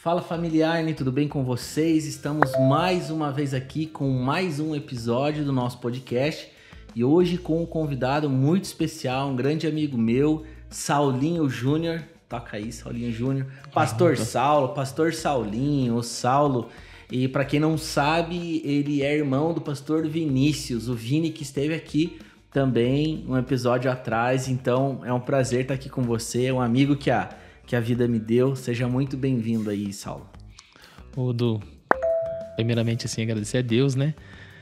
Fala familiar, tudo bem com vocês? Estamos mais uma vez aqui com mais um episódio do nosso podcast e hoje com um convidado muito especial, um grande amigo meu, Saulinho Júnior. Toca aí, Saulinho Júnior. Pastor Saulo, Pastor Saulinho, o Saulo. E para quem não sabe, ele é irmão do pastor Vinícius, o Vini, que esteve aqui também um episódio atrás. Então é um prazer estar aqui com você, um amigo que a vida me deu. Seja muito bem-vindo aí, Saulo. Ô, Du, primeiramente, assim, agradecer a Deus, né?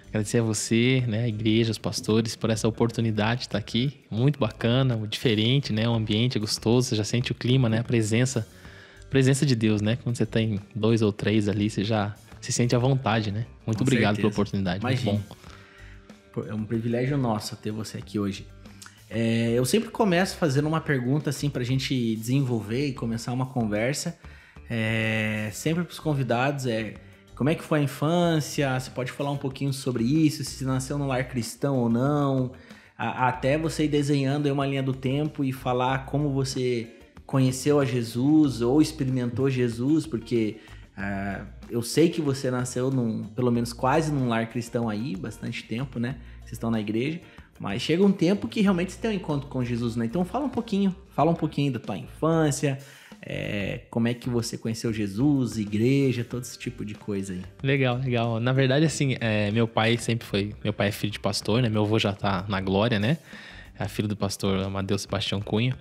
Agradecer a você, né? A igreja, os pastores, por essa oportunidade de estar aqui. Muito bacana, diferente, né? O ambiente é gostoso, você já sente o clima, né? A presença de Deus, né? Quando você tem 2 ou 3 ali, você já se sente à vontade, né? Muito Com obrigado certeza. pela oportunidade. Imagina. Muito bom. É um privilégio nosso ter você aqui hoje. Eu sempre começo fazendo uma pergunta assim pra gente desenvolver e começar uma conversa. Sempre pros convidados como é que foi a infância? Você pode falar um pouquinho sobre isso, se nasceu num lar cristão ou não, até você ir desenhando aí uma linha do tempo e falar como você conheceu a Jesus ou experimentou Jesus, porque eu sei que você nasceu pelo menos quase num lar cristão aí, bastante tempo, né? Vocês estão na igreja. Mas chega um tempo que realmente você tem um encontro com Jesus, né? Então fala um pouquinho da tua infância, como é que você conheceu Jesus, igreja, todo esse tipo de coisa aí. Legal. Na verdade, assim, meu pai é filho de pastor, né? Meu avô já tá na glória, né? É filho do pastor Amadeu Sebastião Cunha.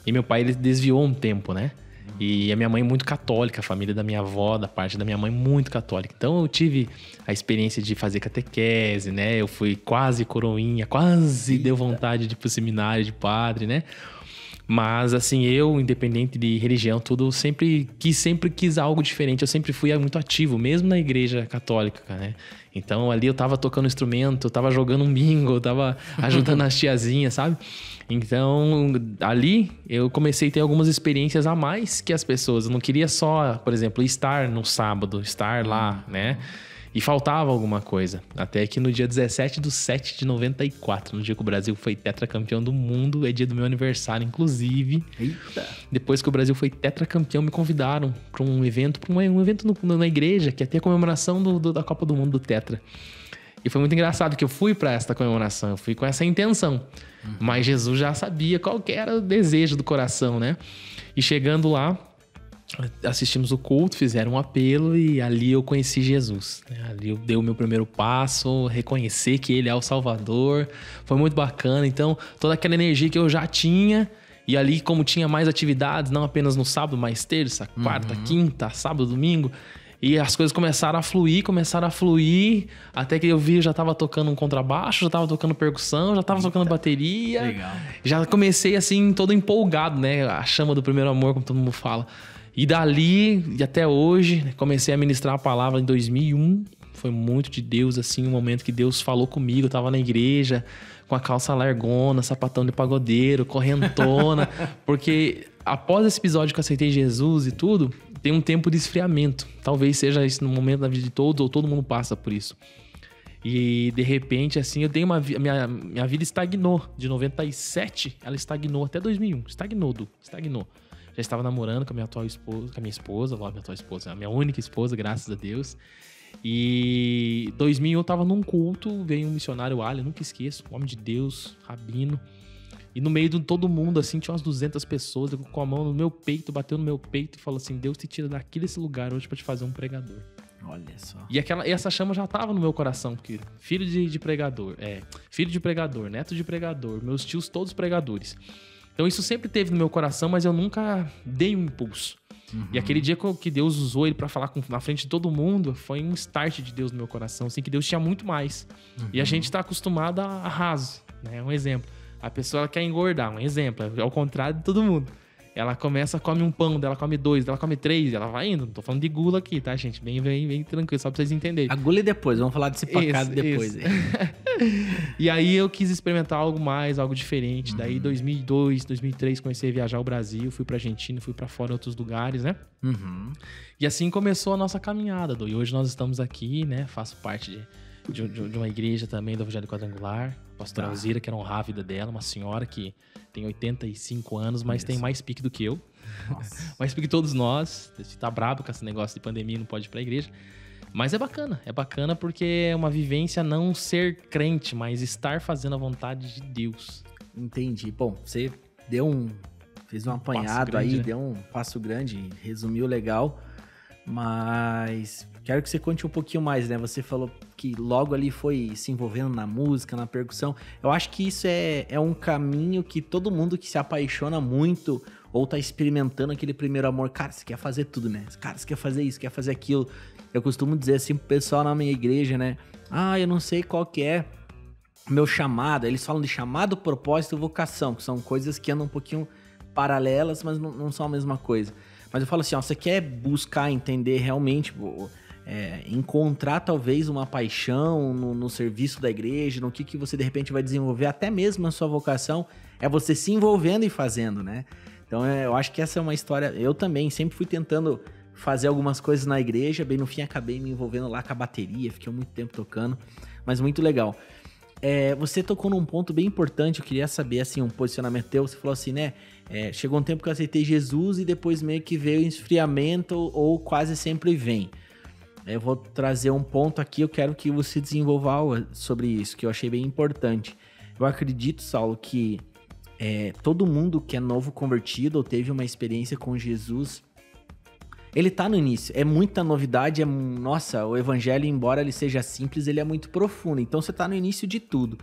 E meu pai, ele desviou um tempo, né? E a minha mãe muito católica, a família da minha avó, da parte da minha mãe, muito católica. Então eu tive a experiência de fazer catequese, né? Eu fui quase coroinha, quase deu vontade de ir pro seminário de padre, né? Mas assim, eu, independente de religião, tudo, sempre quis algo diferente. Eu sempre fui muito ativo, mesmo na igreja católica, né? Então ali eu tava tocando instrumento, eu tava jogando um bingo, eu tava ajudando as tiazinhas, sabe? Então ali eu comecei a ter algumas experiências a mais que as pessoas. Eu não queria só, por exemplo, estar no sábado, estar lá, né? E faltava alguma coisa. Até que no dia 17/7/94, no dia que o Brasil foi tetracampeão do mundo, é dia do meu aniversário, inclusive. Eita! Depois que o Brasil foi tetracampeão, me convidaram para um evento, na igreja, que ia ter a comemoração da Copa do Mundo do Tetra. E foi muito engraçado que eu fui para esta comemoração, eu fui com essa intenção. Mas Jesus já sabia qual que era o desejo do coração, né? E chegando lá, assistimos o culto, fizeram um apelo e ali eu conheci Jesus, né? Ali eu dei o meu primeiro passo, reconhecer que Ele é o Salvador. Foi muito bacana. Então, toda aquela energia que eu já tinha, e ali como tinha mais atividades, não apenas no sábado, mas terça, quarta, quinta, sábado, domingo, e as coisas começaram a fluir, até que eu vi, eu já tava tocando um contrabaixo, já tava tocando percussão, já tava tocando bateria. Legal. Já comecei assim, todo empolgado, né? A chama do primeiro amor, como todo mundo fala. E dali, e até hoje, comecei a ministrar a palavra em 2001. Foi muito de Deus, assim, um momento que Deus falou comigo. Eu tava na igreja, com a calça largona, sapatão de pagodeiro, correntona. Porque após esse episódio que eu aceitei Jesus e tudo, tem um tempo de esfriamento. Talvez seja isso no momento da vida de todos, ou todo mundo passa por isso. E de repente, assim, eu dei minha vida estagnou. De 97, ela estagnou até 2001. Estagnou. Já estava namorando com a minha única esposa, graças a Deus. E 2001 eu estava num culto, veio um missionário Alho, nunca esqueço, um homem de Deus, rabino. E no meio de todo mundo, assim, tinha umas 200 pessoas, com a mão no meu peito, bateu no meu peito e falou assim: Deus te tira daqui desse lugar hoje para te fazer um pregador. Olha só. E essa chama já estava no meu coração, porque filho de pregador, neto de pregador, meus tios todos pregadores. Então isso sempre teve no meu coração, mas eu nunca dei um impulso. E aquele dia que Deus usou ele para falar na frente de todo mundo, foi um start de Deus no meu coração, assim, que Deus tinha muito mais. E a gente tá acostumado a raso, né? Um exemplo. A pessoa ela quer engordar, um exemplo. É ao contrário de todo mundo. Ela come um pão, dela come 2, dela come 3, ela vai indo. Não tô falando de gula aqui, tá, gente? Bem tranquilo, só pra vocês entenderem. A gula é depois, vamos falar desse pecado depois. E aí eu quis experimentar algo mais, algo diferente. Daí 2002, 2003 comecei a viajar ao Brasil, fui pra Argentina, fui pra fora em outros lugares, né? E assim começou a nossa caminhada, E hoje nós estamos aqui, né? Faço parte de uma igreja também do Evangelho Quadrangular, a pastora Alzira, que era honrar a vida dela, uma senhora que tem 85 anos, mas tem mais pique do que eu. Nossa. Mais pique que todos nós. Tá brabo com esse negócio de pandemia, não pode ir pra igreja. Mas é bacana porque é uma vivência não ser crente, mas estar fazendo a vontade de Deus. Entendi. Bom, você fez um apanhado grande, aí, né? deu um passo grande, resumiu legal, mas quero que você conte um pouquinho mais, né? Você falou que logo ali foi se envolvendo na música, na percussão. Eu acho que isso é um caminho que todo mundo que se apaixona muito ou tá experimentando aquele primeiro amor, cara, você quer fazer tudo, né? Cara, você quer fazer isso, quer fazer aquilo. Eu costumo dizer assim pro pessoal na minha igreja, né? Ah, eu não sei qual que é meu chamado. Eles falam de chamado, propósito e vocação, que são coisas que andam um pouquinho paralelas, mas não são a mesma coisa. Mas eu falo assim, ó, você quer buscar entender realmente, encontrar talvez uma paixão no serviço da igreja, no que você de repente vai desenvolver, até mesmo na sua vocação, é você se envolvendo e fazendo, né? Então eu acho que essa é uma história, eu também sempre fui tentando fazer algumas coisas na igreja, bem no fim acabei me envolvendo lá com a bateria, fiquei muito tempo tocando, mas muito legal. Você tocou num ponto bem importante, eu queria saber, assim, um posicionamento teu, você falou assim, né, chegou um tempo que eu aceitei Jesus e depois meio que veio o esfriamento ou quase sempre vem. Eu vou trazer um ponto aqui, eu quero que você desenvolva sobre isso, que eu achei bem importante. Eu acredito, Saulo, que todo mundo que é novo convertido ou teve uma experiência com Jesus, ele tá no início, é muita novidade, nossa, o evangelho, embora ele seja simples, ele é muito profundo, então você tá no início de tudo.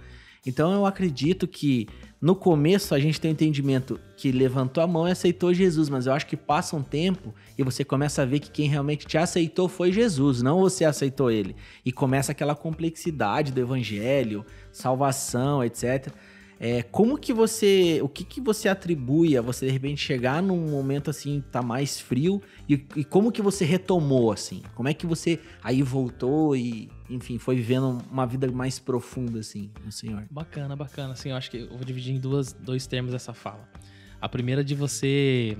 Então eu acredito que no começo a gente tem o entendimento que levantou a mão e aceitou Jesus, mas eu acho que passa um tempo e você começa a ver que quem realmente te aceitou foi Jesus, não você aceitou ele. E começa aquela complexidade do evangelho, salvação, etc. Como que o que você atribui a você de repente chegar num momento assim, tá mais frio e como que você retomou assim? Como é que você aí voltou e, enfim, foi vivendo uma vida mais profunda assim, no Senhor? Bacana, assim, eu acho que eu vou dividir em dois termos essa fala. A primeira de você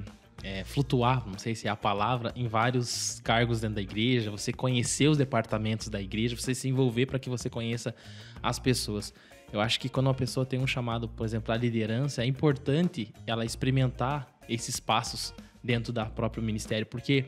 flutuar, não sei se é a palavra, em vários cargos dentro da igreja, você conhecer os departamentos da igreja, você se envolver para que você conheça as pessoas. Eu acho que quando uma pessoa tem um chamado, por exemplo, à liderança, é importante ela experimentar esses passos dentro do próprio ministério, porque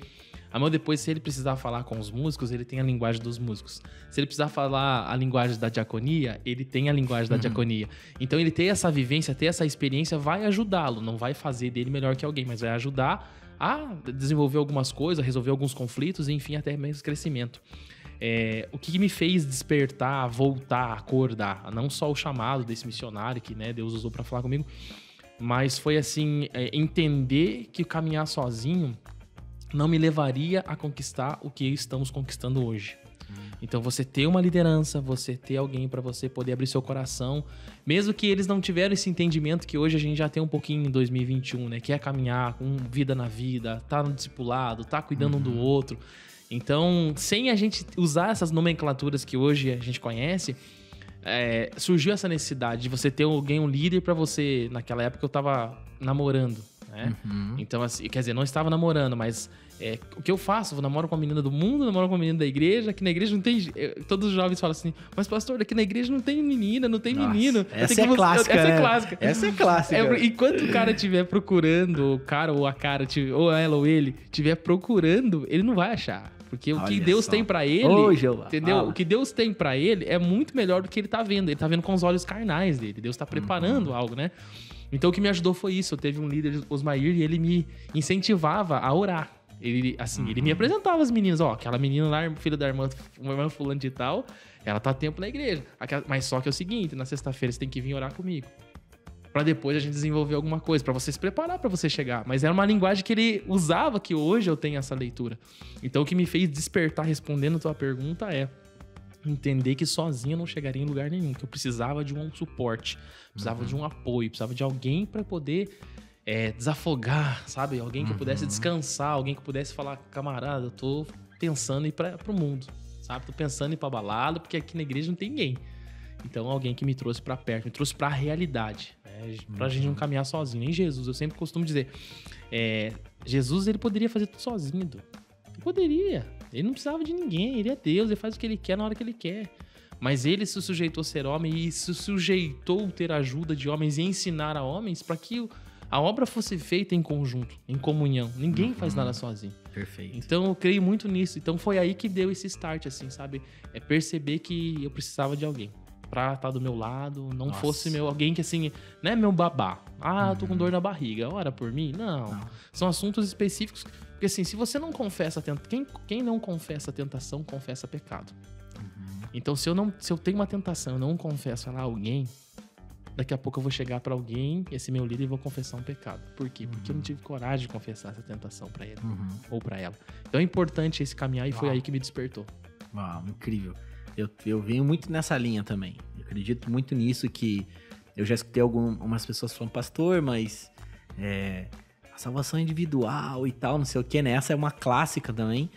depois, se ele precisar falar com os músicos, ele tem a linguagem dos músicos. Se ele precisar falar a linguagem da diaconia, ele tem a linguagem da diaconia. Então, ele ter essa vivência, ter essa experiência, vai ajudá-lo. Não vai fazer dele melhor que alguém, mas vai ajudar a desenvolver algumas coisas, a resolver alguns conflitos, e, enfim, até mesmo crescimento. O que me fez despertar, voltar, acordar, não só o chamado desse missionário que, né, Deus usou para falar comigo, mas foi assim, entender que caminhar sozinho não me levaria a conquistar o que estamos conquistando hoje. Então você ter uma liderança, você ter alguém para você poder abrir seu coração, mesmo que eles não tiveram esse entendimento que hoje a gente já tem um pouquinho em 2021, né, que é caminhar com vida na vida, tá no discipulado, tá cuidando um do outro. Então, sem a gente usar essas nomenclaturas que hoje a gente conhece, surgiu essa necessidade de você ter alguém, um líder para você. Naquela época eu tava namorando, né? Então, assim, quer dizer, não estava namorando, mas o que eu faço? Eu namoro com uma menina do mundo, namoro com uma menina da igreja. Aqui na igreja não tem... Todos os jovens falam assim, mas pastor, aqui na igreja não tem menina, não tem menino. Essa é clássica, Essa né? é clássica. Essa é clássica. Enquanto o cara estiver procurando, o cara ou a cara, ou ela ou ele, estiver procurando, ele não vai achar. Porque o que Deus tem pra ele, entendeu? O que Deus tem pra ele é muito melhor do que ele tá vendo. Ele tá vendo com os olhos carnais dele. Deus tá preparando algo, né? Então o que me ajudou foi isso. Eu teve um líder, Osmair, e ele me incentivava a orar. Ele me apresentava as meninas. Ó, aquela menina lá, filha da irmã fulano de tal, ela tá tempo na igreja. Mas só que é o seguinte, na sexta-feira você tem que vir orar comigo. Pra depois a gente desenvolver alguma coisa, pra você se preparar pra você chegar. Mas era uma linguagem que ele usava, que hoje eu tenho essa leitura. Então o que me fez despertar respondendo a tua pergunta é entender que sozinho eu não chegaria em lugar nenhum, que eu precisava de um suporte, precisava de um apoio, precisava de alguém pra poder desafogar, sabe? Alguém que eu pudesse descansar, alguém que eu pudesse falar, camarada, eu tô pensando em ir pro mundo, sabe? Tô pensando em ir pra balada, porque aqui na igreja não tem ninguém. Então, alguém que me trouxe pra perto, me trouxe pra realidade, né? Pra gente não caminhar sozinho. Nem Jesus, eu sempre costumo dizer, Jesus, ele poderia fazer tudo sozinho, Ele poderia. Ele não precisava de ninguém, ele é Deus, ele faz o que ele quer na hora que ele quer. Mas ele se sujeitou a ser homem e se sujeitou a ter ajuda de homens e ensinar a homens para que a obra fosse feita em conjunto, em comunhão. Ninguém faz nada sozinho. Perfeito. Então eu creio muito nisso. Então foi aí que deu esse start, assim, sabe? É perceber que eu precisava de alguém pra estar do meu lado, não fosse alguém que, assim, não é meu babá. Ah, eu tô com dor na barriga, ora por mim? Não. São assuntos específicos. Porque, assim, se você não confessa quem não confessa a tentação, confessa pecado. Então, se eu tenho uma tentação, eu não confesso ela a alguém, daqui a pouco eu vou chegar pra alguém, esse meu líder, e vou confessar um pecado. Por quê? Porque eu não tive coragem de confessar essa tentação pra ele ou pra ela. Então é importante esse caminhar e foi aí que me despertou. Uau, incrível. Eu venho muito nessa linha também. Eu acredito muito nisso, que eu já escutei algumas pessoas falando, pastor, mas a salvação é individual e tal, não sei o que, né? Essa é uma clássica também.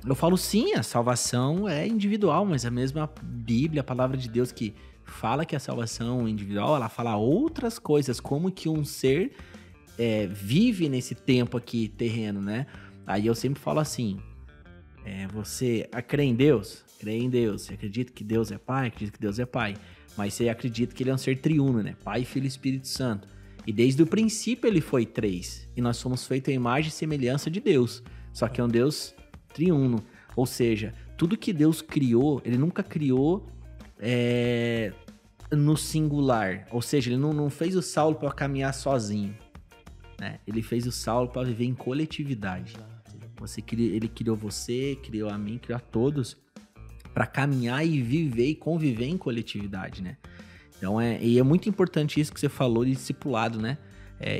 Eu falo sim, a salvação é individual, mas a mesma Bíblia, a palavra de Deus que fala que a salvação é individual, ela fala outras coisas, como que um ser vive nesse tempo aqui terreno, né? Aí eu sempre falo assim, você crê em Deus? Crê em Deus. Você acredita que Deus é Pai? Acredita que Deus é Pai. Mas você acredita que Ele é um ser triuno, né? Pai, Filho e Espírito Santo. E desde o princípio Ele foi 3. E nós somos feitos à imagem e semelhança de Deus. Só que é um Deus triuno. Ou seja, tudo que Deus criou, Ele nunca criou no singular. Ou seja, Ele não fez o Saulo para caminhar sozinho, né? Ele fez o Saulo para viver em coletividade. Ele criou você, criou a mim, criou a todos para caminhar e viver e conviver em coletividade, né? Então e é muito importante isso que você falou de discipulado, né?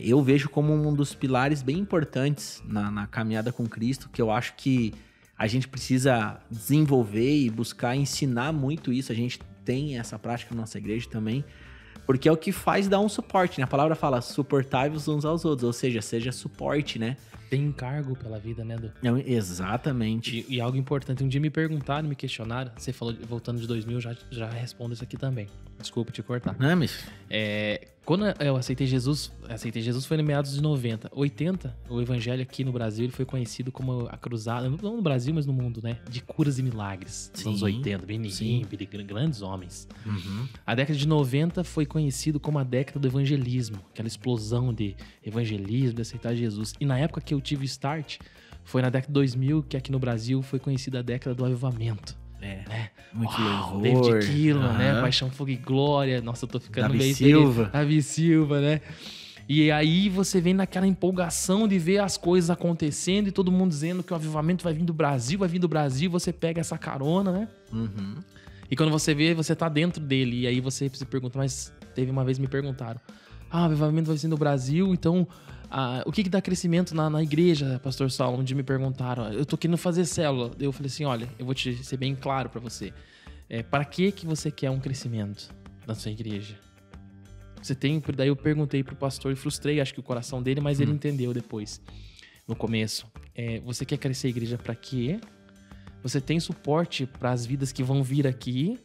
Eu vejo como um dos pilares bem importantes na caminhada com Cristo, que eu acho que a gente precisa desenvolver e buscar ensinar muito isso. A gente tem essa prática na nossa igreja também, porque é o que faz dar um suporte, né? A palavra fala, suportai-vos uns aos outros, ou seja suporte, né? Tem encargo pela vida, né, Du? Exatamente. E algo importante, um dia me perguntaram, me questionaram, você falou, voltando de 2000, já respondo isso aqui também. Desculpa te cortar. Não, mas... Quando eu aceitei Jesus foi em meados de 90. 80, o evangelho aqui no Brasil, ele foi conhecido como a cruzada, não no Brasil, mas no mundo, né? De curas e milagres. Nos anos 80, Benihim, grandes homens. A década de 90 foi conhecido como a década do evangelismo, aquela explosão de evangelismo, de aceitar Jesus. E na época que eu tive start, foi na década de 2000 que aqui no Brasil foi conhecida a década do avivamento. Né? Muito louvor. David Keelan, né? Paixão, Fogo e Glória. Nossa, eu tô ficando Davi Silva. Davi Silva, né? E aí você vem naquela empolgação de ver as coisas acontecendo e todo mundo dizendo que o avivamento vai vir do Brasil, você pega essa carona, né? E quando você vê, você tá dentro dele. E aí você se pergunta, mas teve uma vez me perguntaram, o avivamento vai ser no Brasil, então... o que dá crescimento na igreja, pastor Saulo? Um dia me perguntaram, eu tô querendo fazer célula. Eu falei assim, olha, eu vou te ser bem claro pra você. Para que você quer um crescimento na sua igreja? Daí eu perguntei pro pastor e frustrei, acho que o coração dele, mas ele entendeu depois, no começo. Você quer crescer a igreja pra quê? Você tem suporte para as vidas que vão vir aqui?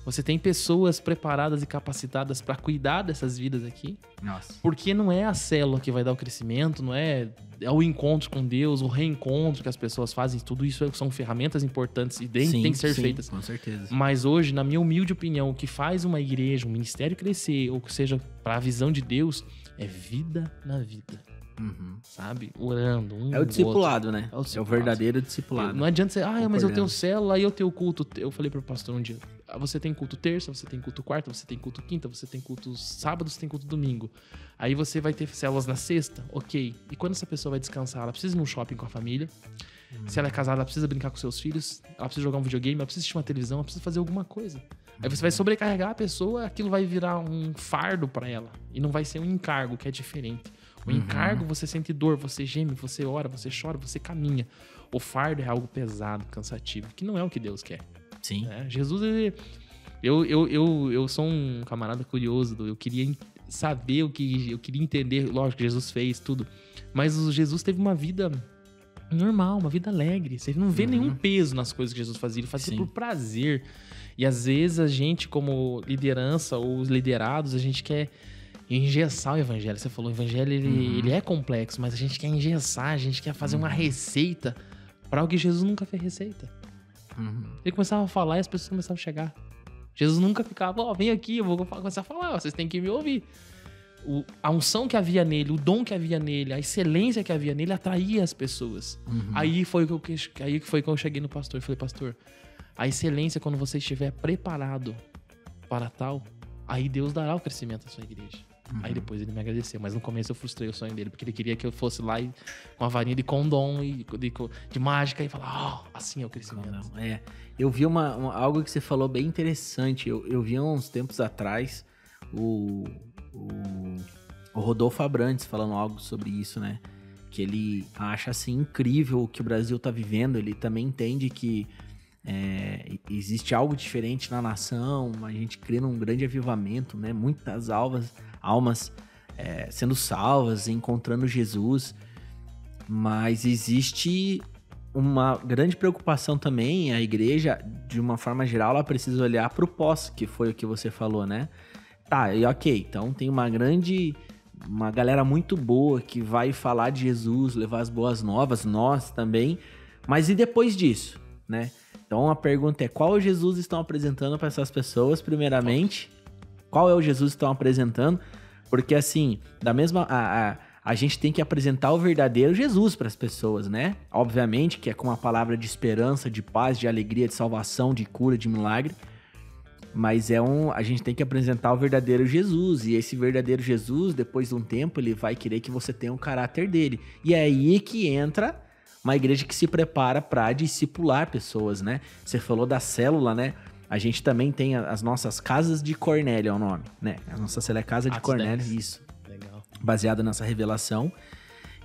Você tem pessoas preparadas e capacitadas para cuidar dessas vidas aqui? Nossa. Porque não é a célula que vai dar o crescimento, não é o encontro com Deus, o reencontro que as pessoas fazem. Tudo isso são ferramentas importantes e tem que ser feitas. Com certeza. Mas hoje, na minha humilde opinião, o que faz uma igreja, um ministério crescer, ou que seja, para a visão de Deus, é vida na vida. Sabe? Orando. É o discipulado, né? É o verdadeiro discipulado. Não adianta você, mas eu tenho célula, aí eu tenho culto. Eu falei pro pastor um dia, você tem culto terça, você tem culto quarta, você tem culto quinta, você tem culto sábado, você tem culto domingo. Aí você vai ter células na sexta, ok. E quando essa pessoa vai descansar, ela precisa ir num shopping com a família. Se ela é casada, ela precisa brincar com seus filhos, ela precisa jogar um videogame, ela precisa assistir uma televisão, ela precisa fazer alguma coisa. Aí você vai sobrecarregar a pessoa, aquilo vai virar um fardo pra ela. E não vai ser um encargo, que é diferente. O encargo, você sente dor, você geme, você ora, você chora, você caminha. O fardo é algo pesado, cansativo, que não é o que Deus quer. Sim. Jesus, eu sou um camarada curioso, eu queria saber eu queria entender, lógico que Jesus fez tudo, mas Jesus teve uma vida normal, uma vida alegre. Você não vê nenhum peso nas coisas que Jesus fazia, ele fazia por prazer. E às vezes a gente, como liderança ou os liderados, a gente quer engessar o evangelho. Você falou, o evangelho ele é complexo, mas a gente quer engessar, a gente quer fazer uma receita para algo que Jesus nunca fez receita. Ele começava a falar e as pessoas começavam a chegar. Jesus nunca ficava, ó, vem aqui, eu vou começar a falar, vocês têm que me ouvir. A unção que havia nele, o dom que havia nele, a excelência que havia nele atraía as pessoas. Aí foi que eu cheguei no pastor e falei, pastor, a excelência, quando você estiver preparado para tal, aí Deus dará o crescimento à sua igreja. Aí depois ele me agradeceu, mas no começo eu frustrei o sonho dele, porque ele queria que eu fosse lá e, com uma varinha de condom e de mágica e falar, assim é o crescimento. Não. Eu vi algo que você falou bem interessante. Eu vi há uns tempos atrás o Rodolfo Abrantes falando algo sobre isso, né? Que ele acha assim incrível o que o Brasil tá vivendo. Ele também entende que existe algo diferente na nação, a gente crê num grande avivamento, né? Muitas almas sendo salvas, encontrando Jesus, mas existe uma grande preocupação também. A igreja, de uma forma geral, ela precisa olhar para o pós, que foi o que você falou, né? Tá, e ok, então tem uma galera muito boa que vai falar de Jesus, levar as boas novas, nós também, mas e depois disso, né? Então a pergunta é, qual Jesus estão apresentando para essas pessoas, primeiramente? Qual é o Jesus que estão apresentando? Porque assim, a gente tem que apresentar o verdadeiro Jesus para as pessoas, né? Obviamente que é com uma palavra de esperança, de paz, de alegria, de salvação, de cura, de milagre. Mas a gente tem que apresentar o verdadeiro Jesus. E esse verdadeiro Jesus, depois de um tempo, ele vai querer que você tenha o caráter dele. E é aí que entra uma igreja que se prepara para discipular pessoas, né? Você falou da célula, né? A gente também tem as nossas casas de Cornélio, é o nome, né? A nossa célula é Casa de Cornélio, 10. Isso. Legal. Baseado nessa revelação.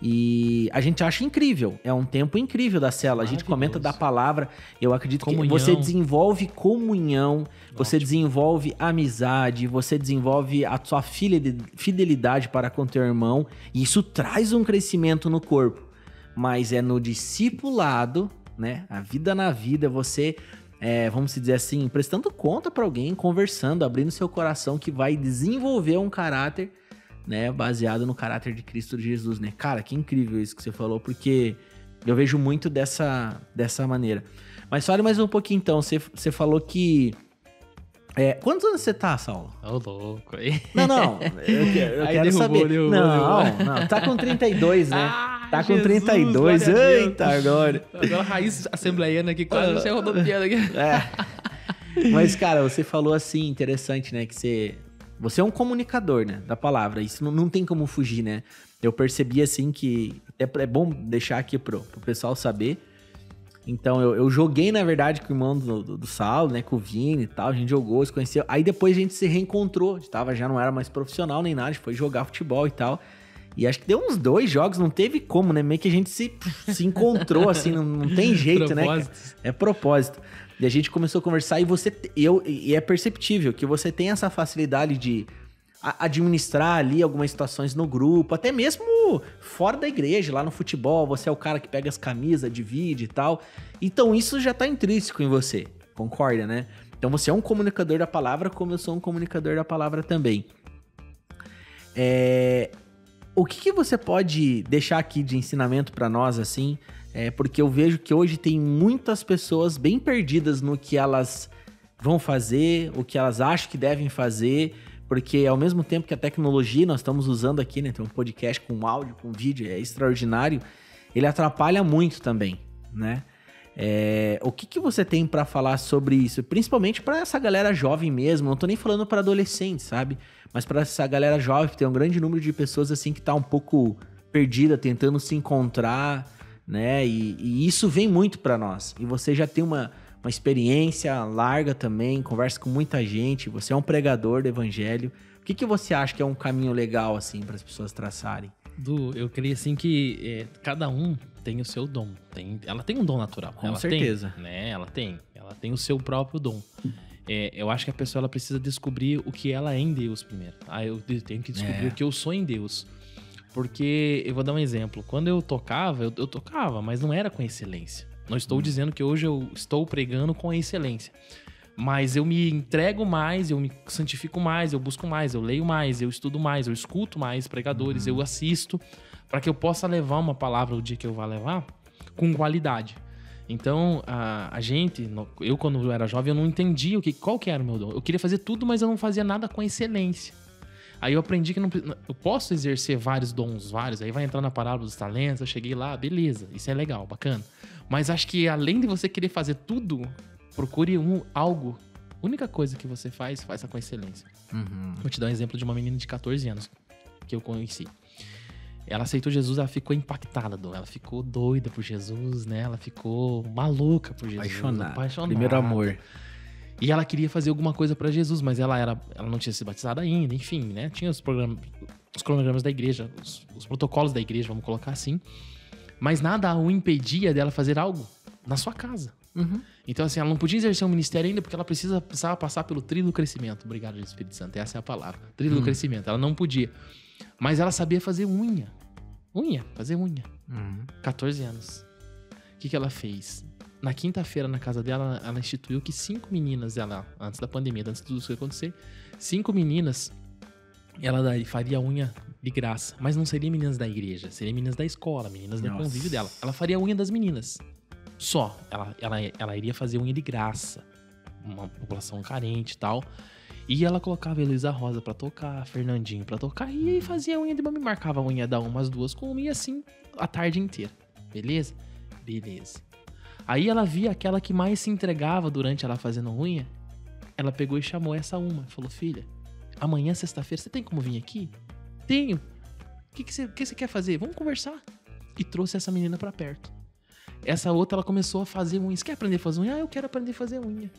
E a gente acha incrível. É um tempo incrível da célula. A gente comenta da palavra. Eu acredito que você desenvolve comunhão, você desenvolve amizade, você desenvolve a sua fidelidade para com teu irmão. E isso traz um crescimento no corpo. Mas é no discipulado, né? A vida na vida, você, vamos dizer assim, prestando conta para alguém, conversando, abrindo seu coração, que vai desenvolver um caráter, né, baseado no caráter de Cristo Jesus, né? Cara, que incrível isso que você falou, porque eu vejo muito dessa maneira. Mas fale mais um pouquinho então, você falou que... quantos anos você tá, Saulo? Ô, louco aí. Não, eu quero saber. Não, tá com 32, né? Tá com Jesus, 32, eita, agora. Agora a raiz assembleiana aqui, quase você rodopiando aqui. Mas, cara, você falou assim, interessante, né, que você é um comunicador, né, da palavra. Isso não tem como fugir, né? Eu percebi, assim, que até é bom deixar aqui pro pessoal saber. Então, eu joguei, na verdade, com o irmão do Saulo, né, com o Vini e tal. A gente jogou, se conheceu. Aí depois a gente se reencontrou. A gente já não era mais profissional nem nada, a gente foi jogar futebol e tal. E acho que deu uns 2 jogos, não teve como, né? Meio que a gente se encontrou, assim, não tem jeito, né? É propósito. E a gente começou a conversar e é perceptível que você tem essa facilidade de administrar ali algumas situações no grupo, até mesmo fora da igreja, lá no futebol, você é o cara que pega as camisas, divide e tal. Então isso já tá intrínseco em você, concorda, né? Então você é um comunicador da palavra, como eu sou um comunicador da palavra também. O que você pode deixar aqui de ensinamento para nós, assim? Porque eu vejo que hoje tem muitas pessoas bem perdidas no que elas vão fazer, o que elas acham que devem fazer, porque ao mesmo tempo que a tecnologia nós estamos usando aqui, né? Tem um podcast com áudio, com vídeo, é extraordinário, ele atrapalha muito também, né? O que você tem para falar sobre isso? Principalmente para essa galera jovem mesmo, não tô nem falando para adolescentes, sabe? Mas para essa galera jovem, que tem um grande número de pessoas assim que tá um pouco perdida, tentando se encontrar, né? E isso vem muito para nós. E você já tem uma experiência larga também, conversa com muita gente, você é um pregador do evangelho. O que você acha que é um caminho legal, assim, para as pessoas traçarem? Eu creio, assim, que cada um tem o seu dom. Ela tem um dom natural. Com certeza. Né? Ela tem o seu próprio dom. Eu acho que a pessoa ela precisa descobrir o que ela é em Deus primeiro. Eu tenho que descobrir o que eu sou em Deus. Porque, eu vou dar um exemplo. Quando eu tocava, eu tocava, mas não era com excelência. Não estou dizendo que hoje eu estou pregando com excelência. Mas eu me entrego mais, eu me santifico mais, eu busco mais, eu leio mais, eu estudo mais, eu escuto mais pregadores, eu assisto, para que eu possa levar uma palavra o dia que eu vá levar com qualidade. Então, eu quando eu era jovem, eu não entendia qual que era o meu dom. Eu queria fazer tudo, mas eu não fazia nada com excelência. Aí eu aprendi que eu posso exercer vários dons, aí vai entrar na parábola dos talentos, eu cheguei lá, beleza, isso é legal, bacana. Mas acho que além de você querer fazer tudo, procure algo. A única coisa que você faça com excelência. Vou te dar um exemplo de uma menina de 14 anos que eu conheci. Ela aceitou Jesus, ela ficou impactada, ela ficou doida por Jesus, né? Ela ficou maluca por Jesus. Apaixonada. Primeiro amor. E ela queria fazer alguma coisa pra Jesus, mas ela não tinha se batizado ainda, enfim, né? Tinha os cronogramas da igreja, os protocolos da igreja, vamos colocar assim. Mas nada o impedia dela fazer algo na sua casa. Então, assim, ela não podia exercer um ministério ainda porque ela precisava passar pelo trilho do crescimento. Obrigado, Espírito Santo, essa é a palavra. Trilho do crescimento. Ela não podia. Mas ela sabia fazer unha. Fazer unha. 14 anos. O que ela fez? Na quinta-feira, na casa dela, ela instituiu que 5 meninas, antes da pandemia, antes de tudo isso acontecer, 5 meninas, ela faria unha de graça. Mas não seriam meninas da igreja, seriam meninas da escola, meninas do convívio dela. Ela faria unha das meninas. Só. Ela iria fazer unha de graça. Uma população carente e tal. E ela colocava a Heloísa Rosa pra tocar, Fernandinho pra tocar, e fazia unha de mami, marcava a unha da umas duas com uma, e assim a tarde inteira. Beleza? Beleza. Aí ela via aquela que mais se entregava durante ela fazendo unha. Ela pegou e chamou essa uma. Falou, filha, amanhã, sexta-feira, você tem como vir aqui? Tenho. O que você quer fazer? Vamos conversar. E trouxe essa menina pra perto. Essa outra, ela começou a fazer unha. Você quer aprender a fazer unha? Eu quero aprender a fazer unha.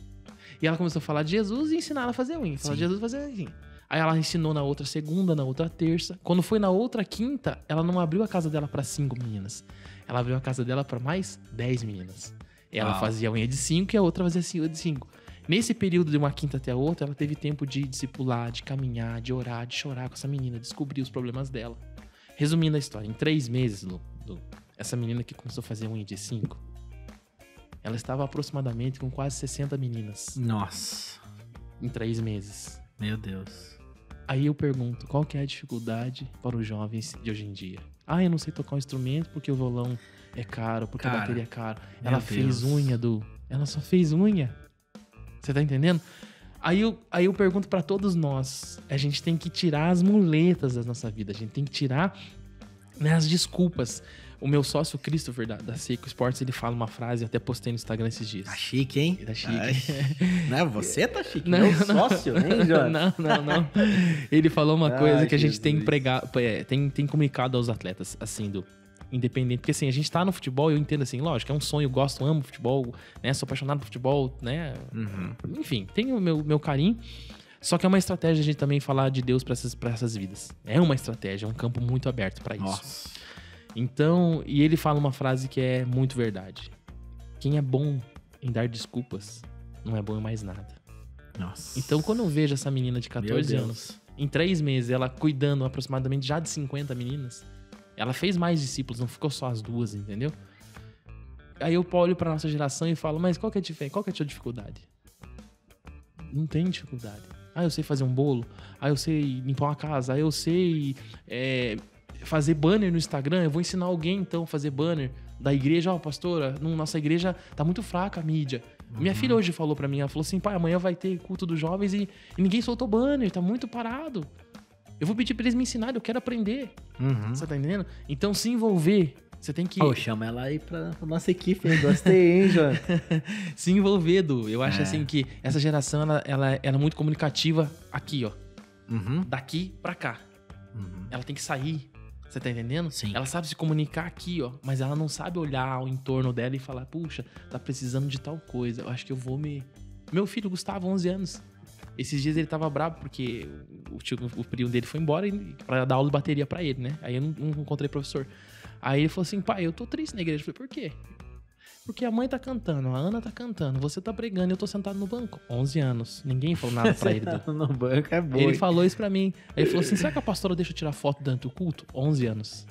E ela começou a falar de Jesus e ensinar ela a fazer unha. Falar de Jesus e fazer assim. Aí ela ensinou na outra segunda, na outra terça. Quando foi na outra quinta, ela não abriu a casa dela pra 5 meninas. Ela abriu a casa dela pra mais 10 meninas. Ela fazia unha de 5 e a outra fazia unha de 5. Nesse período de uma quinta até a outra, ela teve tempo de discipular, de caminhar, de orar, de chorar com essa menina, descobrir os problemas dela. Resumindo a história, em 3 meses, essa menina que começou a fazer unha de 5, ela estava aproximadamente com quase 60 meninas. Nossa. Em 3 meses. Meu Deus. Aí eu pergunto, qual que é a dificuldade para os jovens de hoje em dia? Eu não sei tocar um instrumento porque o violão é caro, porque a bateria é caro. Ela fez unha, Ela só fez unha. Você tá entendendo? Aí eu pergunto pra todos nós, a gente tem que tirar as muletas da nossa vida, a gente tem que tirar, né, as desculpas. O meu sócio Christopher da Seiko Sports, ele fala uma frase, eu até postei no Instagram esses dias. Tá chique, hein? Tá chique. Não, você tá chique, meu sócio, hein, Jonas? Não. Ele falou uma coisa que a gente tem pregado, tem comunicado aos atletas, assim, independente. Porque assim, a gente tá no futebol, eu entendo assim, lógico, é um sonho, gosto, amo futebol, né? Sou apaixonado por futebol, né? Enfim, tenho o meu carinho. Só que é uma estratégia a gente também falar de Deus pra essas vidas. É uma estratégia, é um campo muito aberto pra isso. Nossa. Então, e ele fala uma frase que é muito verdade. Quem é bom em dar desculpas, não é bom em mais nada. Nossa. Então, quando eu vejo essa menina de 14 anos, em 3 meses, ela cuidando aproximadamente já de 50 meninas, ela fez mais discípulos, não ficou só as 2, entendeu? Aí eu olho pra nossa geração e falo, mas qual que é a tua dificuldade? Não tem dificuldade. Eu sei fazer um bolo, eu sei limpar uma casa, eu sei fazer banner no Instagram, eu vou ensinar alguém então a fazer banner da igreja. Pastora, nossa igreja tá muito fraca a mídia. Minha filha hoje falou pra mim, ela falou assim, pai, amanhã vai ter culto dos jovens e ninguém soltou banner, tá muito parado. Eu vou pedir pra eles me ensinarem, eu quero aprender. Você tá entendendo? Então se envolver, você tem que... chama ela aí pra nossa equipe, hein? Gostei, hein, João? Se envolver, Edu. Eu acho assim que essa geração, ela é muito comunicativa aqui, ó. Daqui pra cá. Ela tem que sair. Você tá entendendo? Sim. Ela sabe se comunicar aqui, ó, mas ela não sabe olhar o entorno dela e falar, puxa, tá precisando de tal coisa. Eu acho que eu vou me... Meu filho, Gustavo, 11 anos. Esses dias ele tava bravo porque o primo dele foi embora pra dar aula de bateria pra ele, né? Aí eu não encontrei professor. Aí ele falou assim, pai, eu tô triste na igreja. Eu falei, por quê? Porque a mãe tá cantando, a Ana tá cantando, você tá pregando e eu tô sentado no banco. 11 anos. Ninguém falou nada pra ele. No banco é bom. Ele falou isso pra mim. Aí ele falou assim, será que a pastora deixa eu tirar foto durante o culto? 11 anos.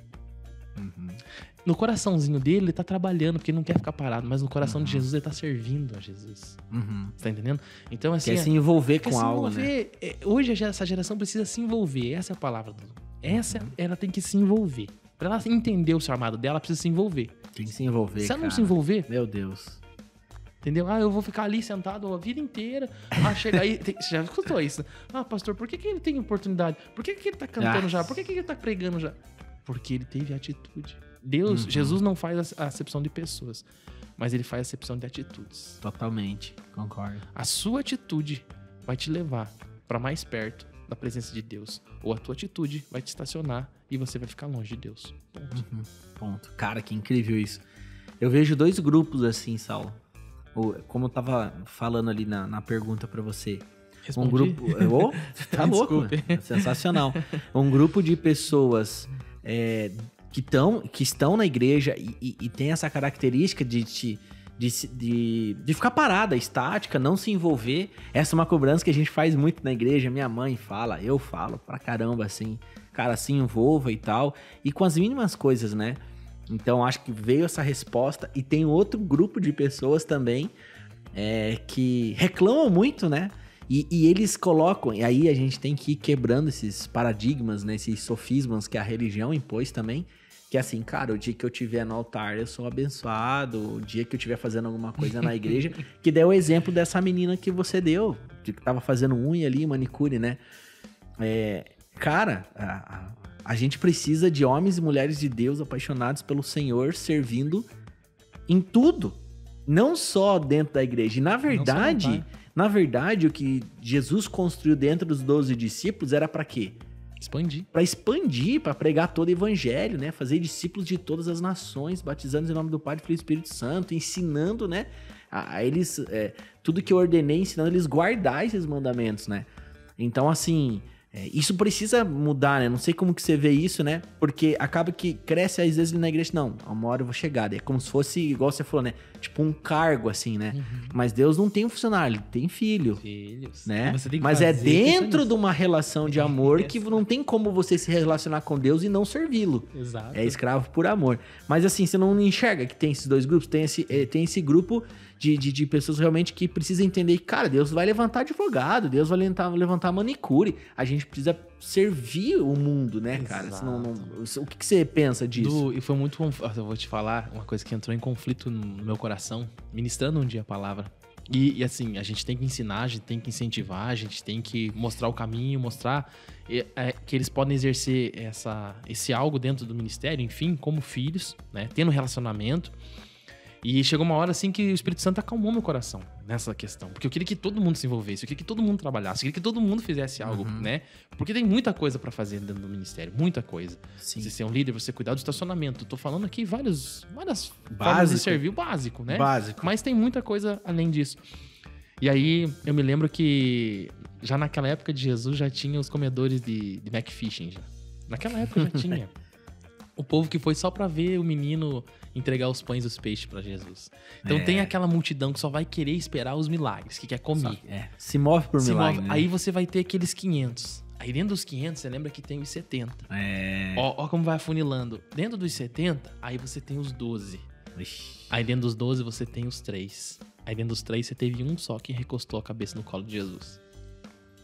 No coraçãozinho dele, ele tá trabalhando, porque ele não quer ficar parado, mas no coração de Jesus, ele tá servindo a Jesus. Você tá entendendo? Então, assim... Quer se envolver com algo, né? Hoje, essa geração precisa se envolver. Essa é a palavra. Ela tem que se envolver. Pra ela entender o chamado dela, ela precisa se envolver. Tem que se envolver, Se ela não cara. se envolver... Meu Deus. Entendeu? Eu vou ficar ali sentado a vida inteira. Chega aí... Você já escutou isso? Pastor, por que ele tem oportunidade? Por que ele tá cantando já? Por que ele tá pregando já? Porque ele teve atitude. Deus, Jesus não faz a acepção de pessoas, mas ele faz a acepção de atitudes. Totalmente, concordo. A sua atitude vai te levar para mais perto da presença de Deus. Ou a tua atitude vai te estacionar e você vai ficar longe de Deus. Ponto. Ponto. Cara, que incrível isso. Eu vejo 2 grupos assim, Saulo. Como eu tava falando ali na pergunta pra você. Respondi? Um grupo... tá louco, sensacional. Um grupo de pessoas que estão na igreja e tem essa característica de ficar parada, estática, não se envolver. Essa é uma cobrança que a gente faz muito na igreja. Minha mãe fala, eu falo pra caramba, assim. Cara, se envolva e tal. E com as mínimas coisas, né? Então, acho que veio essa resposta. E tem outro grupo de pessoas também que reclamam muito, né? E eles colocam... E aí a gente tem que ir quebrando esses paradigmas, né? Esses sofismas que a religião impôs também. Que é assim, cara, o dia que eu estiver no altar eu sou abençoado. O dia que eu estiver fazendo alguma coisa na igreja. Que deu o exemplo dessa menina que você deu. Que tava fazendo unha ali, manicure, né? Cara, a gente precisa de homens e mulheres de Deus apaixonados pelo Senhor, servindo em tudo. Não só dentro da igreja. E na verdade, o que Jesus construiu dentro dos 12 discípulos era para quê? Expandir. Para expandir, para pregar todo o evangelho, né? Fazer discípulos de todas as nações, batizando em nome do Pai, do Filho e do Espírito Santo, ensinando, né? A eles, tudo que eu ordenei, ensinando eles guardar esses mandamentos, né? Então, assim... isso precisa mudar, né? Não sei como que você vê isso, né? Porque acaba que cresce às vezes na igreja. Não, uma hora eu vou chegar. É como se fosse, igual você falou, né? Tipo um cargo, assim, né? Mas Deus não tem um funcionário, ele tem filho. Filhos. Né? Você tem que Mas fazer dentro de uma relação de amor que não tem como você se relacionar com Deus e não servi-lo. Exato. É escravo por amor. Mas assim, você não enxerga que tem esses 2 grupos? Tem esse grupo de pessoas realmente que precisam entender que, cara, Deus vai levantar advogado, Deus vai levantar manicure. A gente precisa servir o mundo, né, cara? Senão, o que você pensa disso? E foi muito... Eu vou te falar uma coisa que entrou em conflito no meu coração, ministrando um dia a palavra. E assim, a gente tem que ensinar, a gente tem que incentivar, a gente tem que mostrar o caminho, mostrar que eles podem exercer esse algo dentro do ministério, enfim, como filhos, né? Tendo relacionamento. E chegou uma hora assim que o Espírito Santo acalmou meu coração nessa questão. Porque eu queria que todo mundo se envolvesse, eu queria que todo mundo trabalhasse, eu queria que todo mundo fizesse algo, né? Porque tem muita coisa pra fazer dentro do ministério, muita coisa. Sim. Você ser um líder, você cuidar do estacionamento. Tô falando aqui várias formas de servir, o básico, né? Básico. Mas tem muita coisa além disso. E aí eu me lembro que já naquela época de Jesus já tinha os comedores de McFishing. Já. Naquela época já tinha. O povo que foi só pra ver o menino entregar os pães e os peixes pra Jesus. Então tem aquela multidão que só vai querer esperar os milagres, que quer comer. Se move por milagre. Né? Aí você vai ter aqueles 500. Aí dentro dos 500, você lembra que tem os 70. Ó como vai afunilando. Dentro dos 70, aí você tem os 12. Ixi. Aí dentro dos 12 você tem os 3. Aí dentro dos 3 você teve um só que recostou a cabeça no colo de Jesus.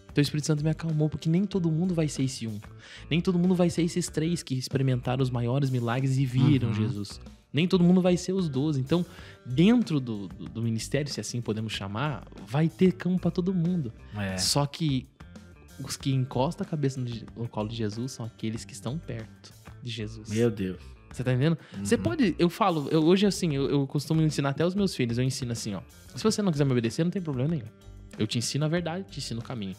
Então o Espírito Santo me acalmou, porque nem todo mundo vai ser esse um. Nem todo mundo vai ser esses 3 que experimentaram os maiores milagres e viram Jesus. Nem todo mundo vai ser os 12. Então, dentro do ministério, se assim podemos chamar, vai ter campo para todo mundo. Só que os que encostam a cabeça no colo de Jesus são aqueles que estão perto de Jesus. Meu Deus. Você tá entendendo? Você pode... Hoje, assim, eu costumo ensinar até os meus filhos. Eu ensino assim, ó. Se você não quiser me obedecer, não tem problema nenhum. Eu te ensino a verdade, te ensino o caminho.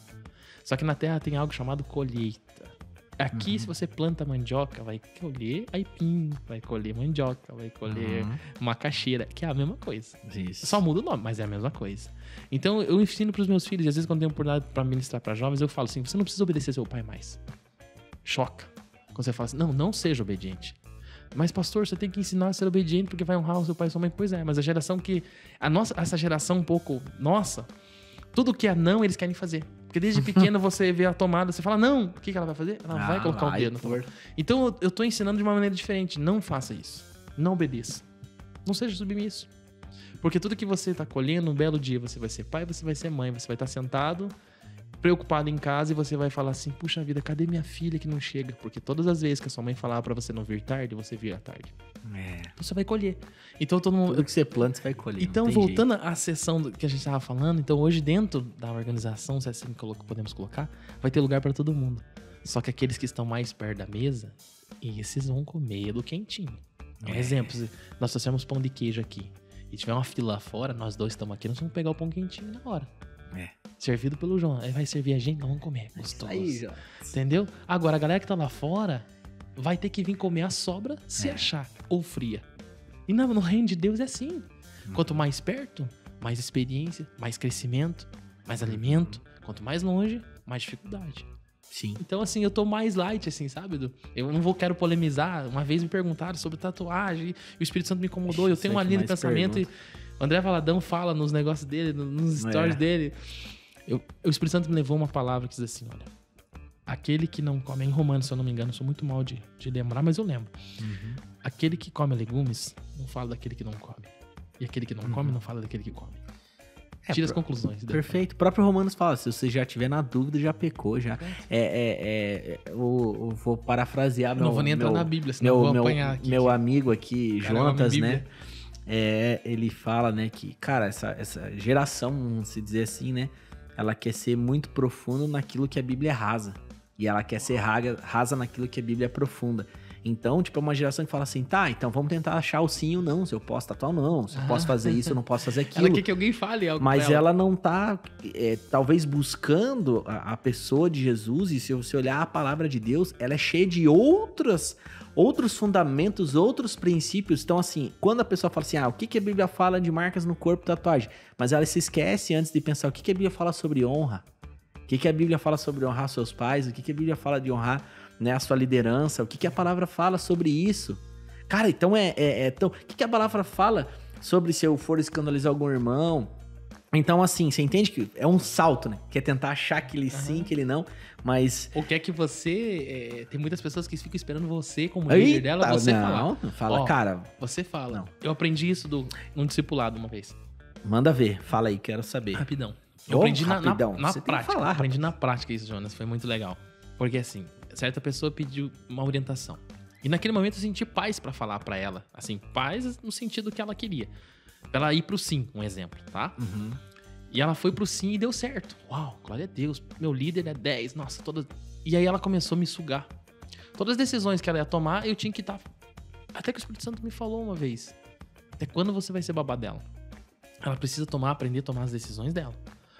Só que na terra tem algo chamado colheita. Aqui, se você planta mandioca, vai colher aipim, vai colher mandioca, vai colher macaxeira, que é a mesma coisa. Isso. Só muda o nome, mas é a mesma coisa. Então, eu ensino pros meus filhos, e às vezes quando tenho oportunidade pra ministrar pra jovens, eu falo assim, você não precisa obedecer seu pai mais. Choca. Quando você fala assim, não seja obediente. Mas, pastor, você tem que ensinar a ser obediente porque vai honrar o seu pai e sua mãe. Pois é, mas a geração que... essa geração um pouco nossa, tudo que é não, eles querem fazer. Porque desde pequeno você vê a tomada, você fala, não, o que ela vai fazer? Ela vai colocar o dedo na tomada. Então eu tô ensinando de uma maneira diferente. Não faça isso. Não obedeça. Não seja submisso. Porque tudo que você tá colhendo, um belo dia você vai ser pai, você vai ser mãe, você vai estar sentado preocupado em casa e você vai falar assim, puxa vida, cadê minha filha que não chega? Porque todas as vezes que a sua mãe falava pra você não vir tarde, você vira tarde. Então você vai colher. Então todo mundo... Tudo que você planta, você vai colher. Então, voltando à sessão que a gente tava falando, então hoje dentro da organização, se assim podemos colocar, vai ter lugar pra todo mundo. Só que aqueles que estão mais perto da mesa, esses vão comer do quentinho. Um exemplo, se nós trouxemos pão de queijo aqui e tiver uma fila lá fora, nós dois estamos aqui, nós vamos pegar o pão quentinho na hora. Servido pelo João. Aí vai servir a gente, nós vamos comer. Gostoso. Aí, João. Entendeu? Agora, a galera que tá lá fora vai ter que vir comer a sobra se achar, ou fria. E no reino de Deus é assim. Quanto mais perto, mais experiência, mais crescimento, mais alimento. Quanto mais longe, mais dificuldade. Sim. Então, assim, eu tô mais light, assim, sabe, Edu? Eu não quero polemizar. Uma vez me perguntaram sobre tatuagem e o Espírito Santo me incomodou. Eu tenho uma linha de pensamento e o André Valadão fala nos negócios dele, nos stories dele. O Espírito Santo me levou uma palavra que diz assim, olha, aquele que não come, em Romanos, se eu não me engano, eu sou muito mal de lembrar, mas eu lembro. Aquele que come legumes, não fala daquele que não come. E aquele que não come, não fala daquele que come. Tira as conclusões. Perfeito. O próprio Romanos fala, se você já tiver na dúvida, já pecou, já. Eu vou parafrasear não vou nem entrar na Bíblia, senão eu vou apanhar aqui. Meu amigo aqui, Jonatas, né? Ele fala, né, que, cara, essa geração, vamos se dizer assim, né? Ela quer ser muito profunda naquilo que a Bíblia é rasa. E ela quer ser rasa naquilo que a Bíblia é profunda. Então, tipo, é uma geração que fala assim, tá, então vamos tentar achar o sim ou não, se eu posso tatuar ou não, se eu posso fazer isso, eu não posso fazer aquilo. Ela quer que alguém fale algo. Mas ela não tá, talvez, buscando a pessoa de Jesus, e se você olhar a palavra de Deus, ela é cheia de outros fundamentos, outros princípios. Então, assim, quando a pessoa fala assim, o que a Bíblia fala de marcas no corpo e tatuagem? Mas ela se esquece antes de pensar o que a Bíblia fala sobre honra. O que a Bíblia fala sobre honrar seus pais? O que a Bíblia fala de honrar, né, a sua liderança? O que a palavra fala sobre isso? Cara, então o que a palavra fala sobre se eu for escandalizar algum irmão? Então, assim, você entende que é um salto, né? Que é tentar achar que ele sim, que ele não, mas... Ou quer que você... tem muitas pessoas que ficam esperando você, como líder dela, você falar. Não, fala, cara... Você fala. Não. Eu aprendi isso num discipulado uma vez. Manda ver, fala aí, quero saber. Rapidão. Eu aprendi na você prática. Falar, aprendi na prática isso, Jonas. Foi muito legal. Porque assim, certa pessoa pediu uma orientação. E naquele momento eu senti paz pra falar pra ela. Assim, paz no sentido que ela queria. Pra ela ir pro sim, um exemplo, tá? E ela foi pro sim e deu certo. Uau, glória a Deus. Meu líder é 10. Nossa, todas... E aí ela começou a me sugar. Todas as decisões que ela ia tomar, eu tinha que estar... Até que o Espírito Santo me falou uma vez. Até quando você vai ser babá dela? Ela precisa aprender a tomar as decisões dela.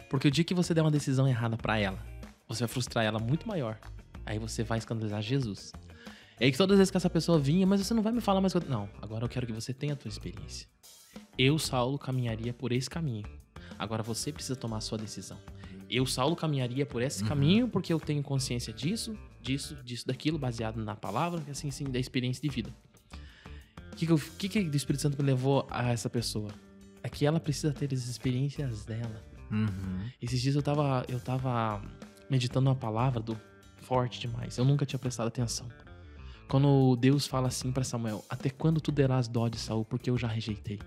Porque o dia que você der uma decisão errada pra ela, você vai frustrar ela muito maior. Aí você vai escandalizar Jesus. E aí que todas as vezes que essa pessoa vinha, mas você não vai me falar mais... Não, agora eu quero que você tenha a tua experiência. Eu, Saulo, caminharia por esse caminho. Agora você precisa tomar a sua decisão. Eu, Saulo, caminharia por esse caminho porque eu tenho consciência disso, daquilo, baseado na palavra, assim, sim, da experiência de vida. O que o Espírito Santo me levou a essa pessoa? É que ela precisa ter as experiências dela. Esses dias eu tava meditando uma palavra forte demais. Eu nunca tinha prestado atenção. Quando Deus fala assim pra Samuel, até quando tu derás dó de Saul, porque eu já rejeitei.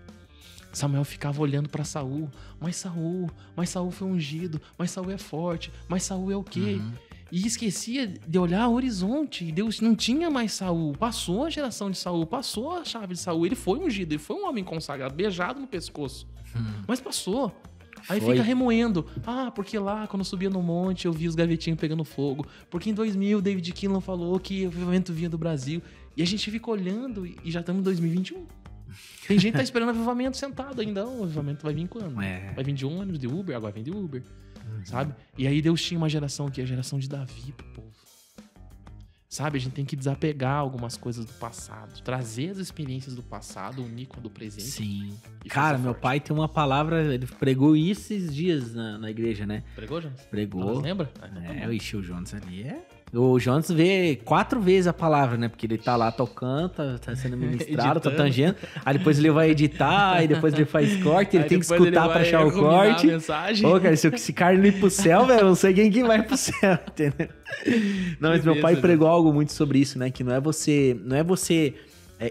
Samuel ficava olhando pra Saul, mas Saul foi ungido, mas Saul é forte, mas Saul é o quê? E esquecia de olhar o horizonte, e Deus não tinha mais Saul. Passou a geração de Saul, passou a chave de Saul, ele foi ungido, ele foi um homem consagrado, beijado no pescoço. Mas passou. Aí fica remoendo. Porque lá, quando eu subia no monte, eu vi os gavetinhos pegando fogo. Porque em 2000, David Kinlan falou que o avivamento vinha do Brasil. E a gente fica olhando e já estamos em 2021. Tem gente que tá esperando avivamento sentado ainda. O avivamento vai vir quando? Vai vir de ônibus, de Uber, agora vem de Uber. Sabe? E aí Deus tinha uma geração que é a geração de Davi pro povo. Sabe? A gente tem que desapegar algumas coisas do passado. Trazer as experiências do passado, unir com a do presente. Sim. Cara, meu pai tem uma palavra, ele pregou isso esses dias na igreja, né? Pregou, Jonas? Pregou. Você lembra? O Jonas ali O Jonas vê 4 vezes a palavra, né? Porque ele tá lá tocando, tá sendo ministrado, tá tangendo. Aí depois ele vai editar, aí depois ele faz corte, ele tem que escutar pra achar o corte. Pô, cara, se esse cara não ir pro céu, velho, eu não sei quem que vai pro céu, entendeu? Não, mas meu pai pregou algo muito sobre isso, né? Que não é você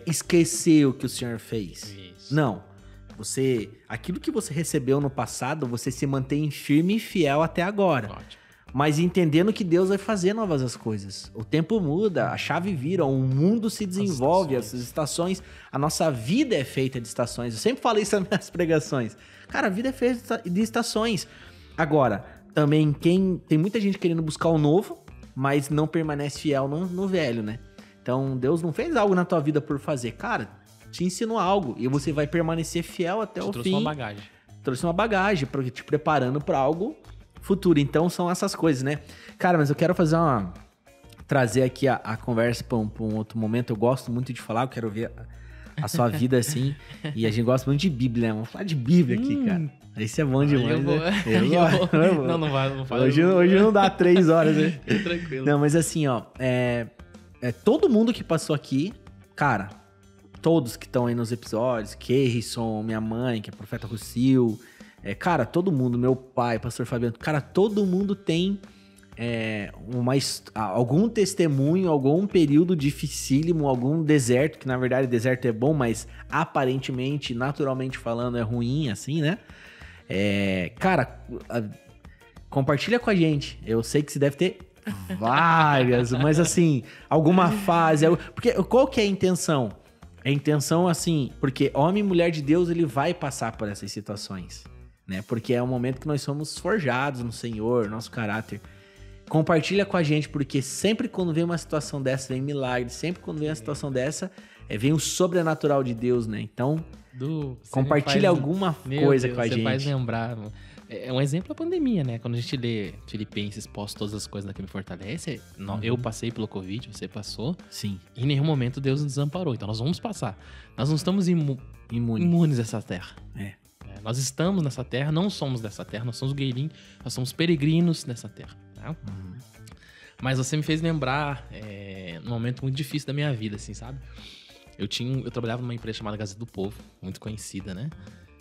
esquecer o que o Senhor fez. Isso. Não. Aquilo que você recebeu no passado, você se mantém firme e fiel até agora. Ótimo. mas entendendo que Deus vai fazer novas as coisas. O tempo muda, a chave vira, o mundo se desenvolve, as estações, a nossa vida é feita de estações. Eu sempre falei isso nas minhas pregações. Cara, a vida é feita de estações. Agora, também tem muita gente querendo buscar o novo, mas não permanece fiel no velho, né? Então, Deus não fez algo na tua vida por fazer. Cara, te ensinou algo e você vai permanecer fiel até o fim. Trouxe uma bagagem. Trouxe uma bagagem, te preparando para algo futuro. Então, são essas coisas, né? Cara, mas eu quero trazer aqui a conversa para um outro momento. Eu gosto muito de falar, eu quero ver a sua vida assim. E a gente gosta muito de Bíblia, né? Vamos falar de Bíblia aqui, cara. Isso é bom demais, né? Não vai. Hoje não dá 3 horas, né? Tranquilo. Não, mas assim, ó, todo mundo que passou aqui, cara, todos que estão aí nos episódios, Keirson, minha mãe, que é profeta Rucil, cara, todo mundo, meu pai, pastor Fabiano, cara, todo mundo tem algum testemunho, algum período dificílimo, algum deserto, que na verdade deserto é bom, mas aparentemente, naturalmente falando, é ruim, assim, né? Cara, compartilha com a gente. Eu sei que você deve ter várias, mas assim, alguma fase. Porque qual que é a intenção? A intenção, assim, porque homem e mulher de Deus, ele vai passar por essas situações, né? Porque é o momento que nós somos forjados no Senhor, nosso caráter. Compartilha com a gente, porque sempre quando vem uma situação dessa, vem milagre. Sempre quando vem uma situação dessa, vem o sobrenatural de Deus, né? Então, compartilha alguma coisa com a gente. Você faz lembrar. É um exemplo a pandemia, né? Quando a gente lê Filipenses, posto todas as coisas que me fortalece. Eu passei pelo Covid, você passou. Sim. E em nenhum momento Deus nos desamparou. Então nós vamos passar. Nós não estamos imunes dessa terra. Nós estamos nessa terra, não somos dessa terra, nós somos gueirinhos, nós somos peregrinos nessa terra. Tá? Mas você me fez lembrar num momento muito difícil da minha vida, assim, sabe? Eu trabalhava numa empresa chamada Gazeta do Povo, muito conhecida, né?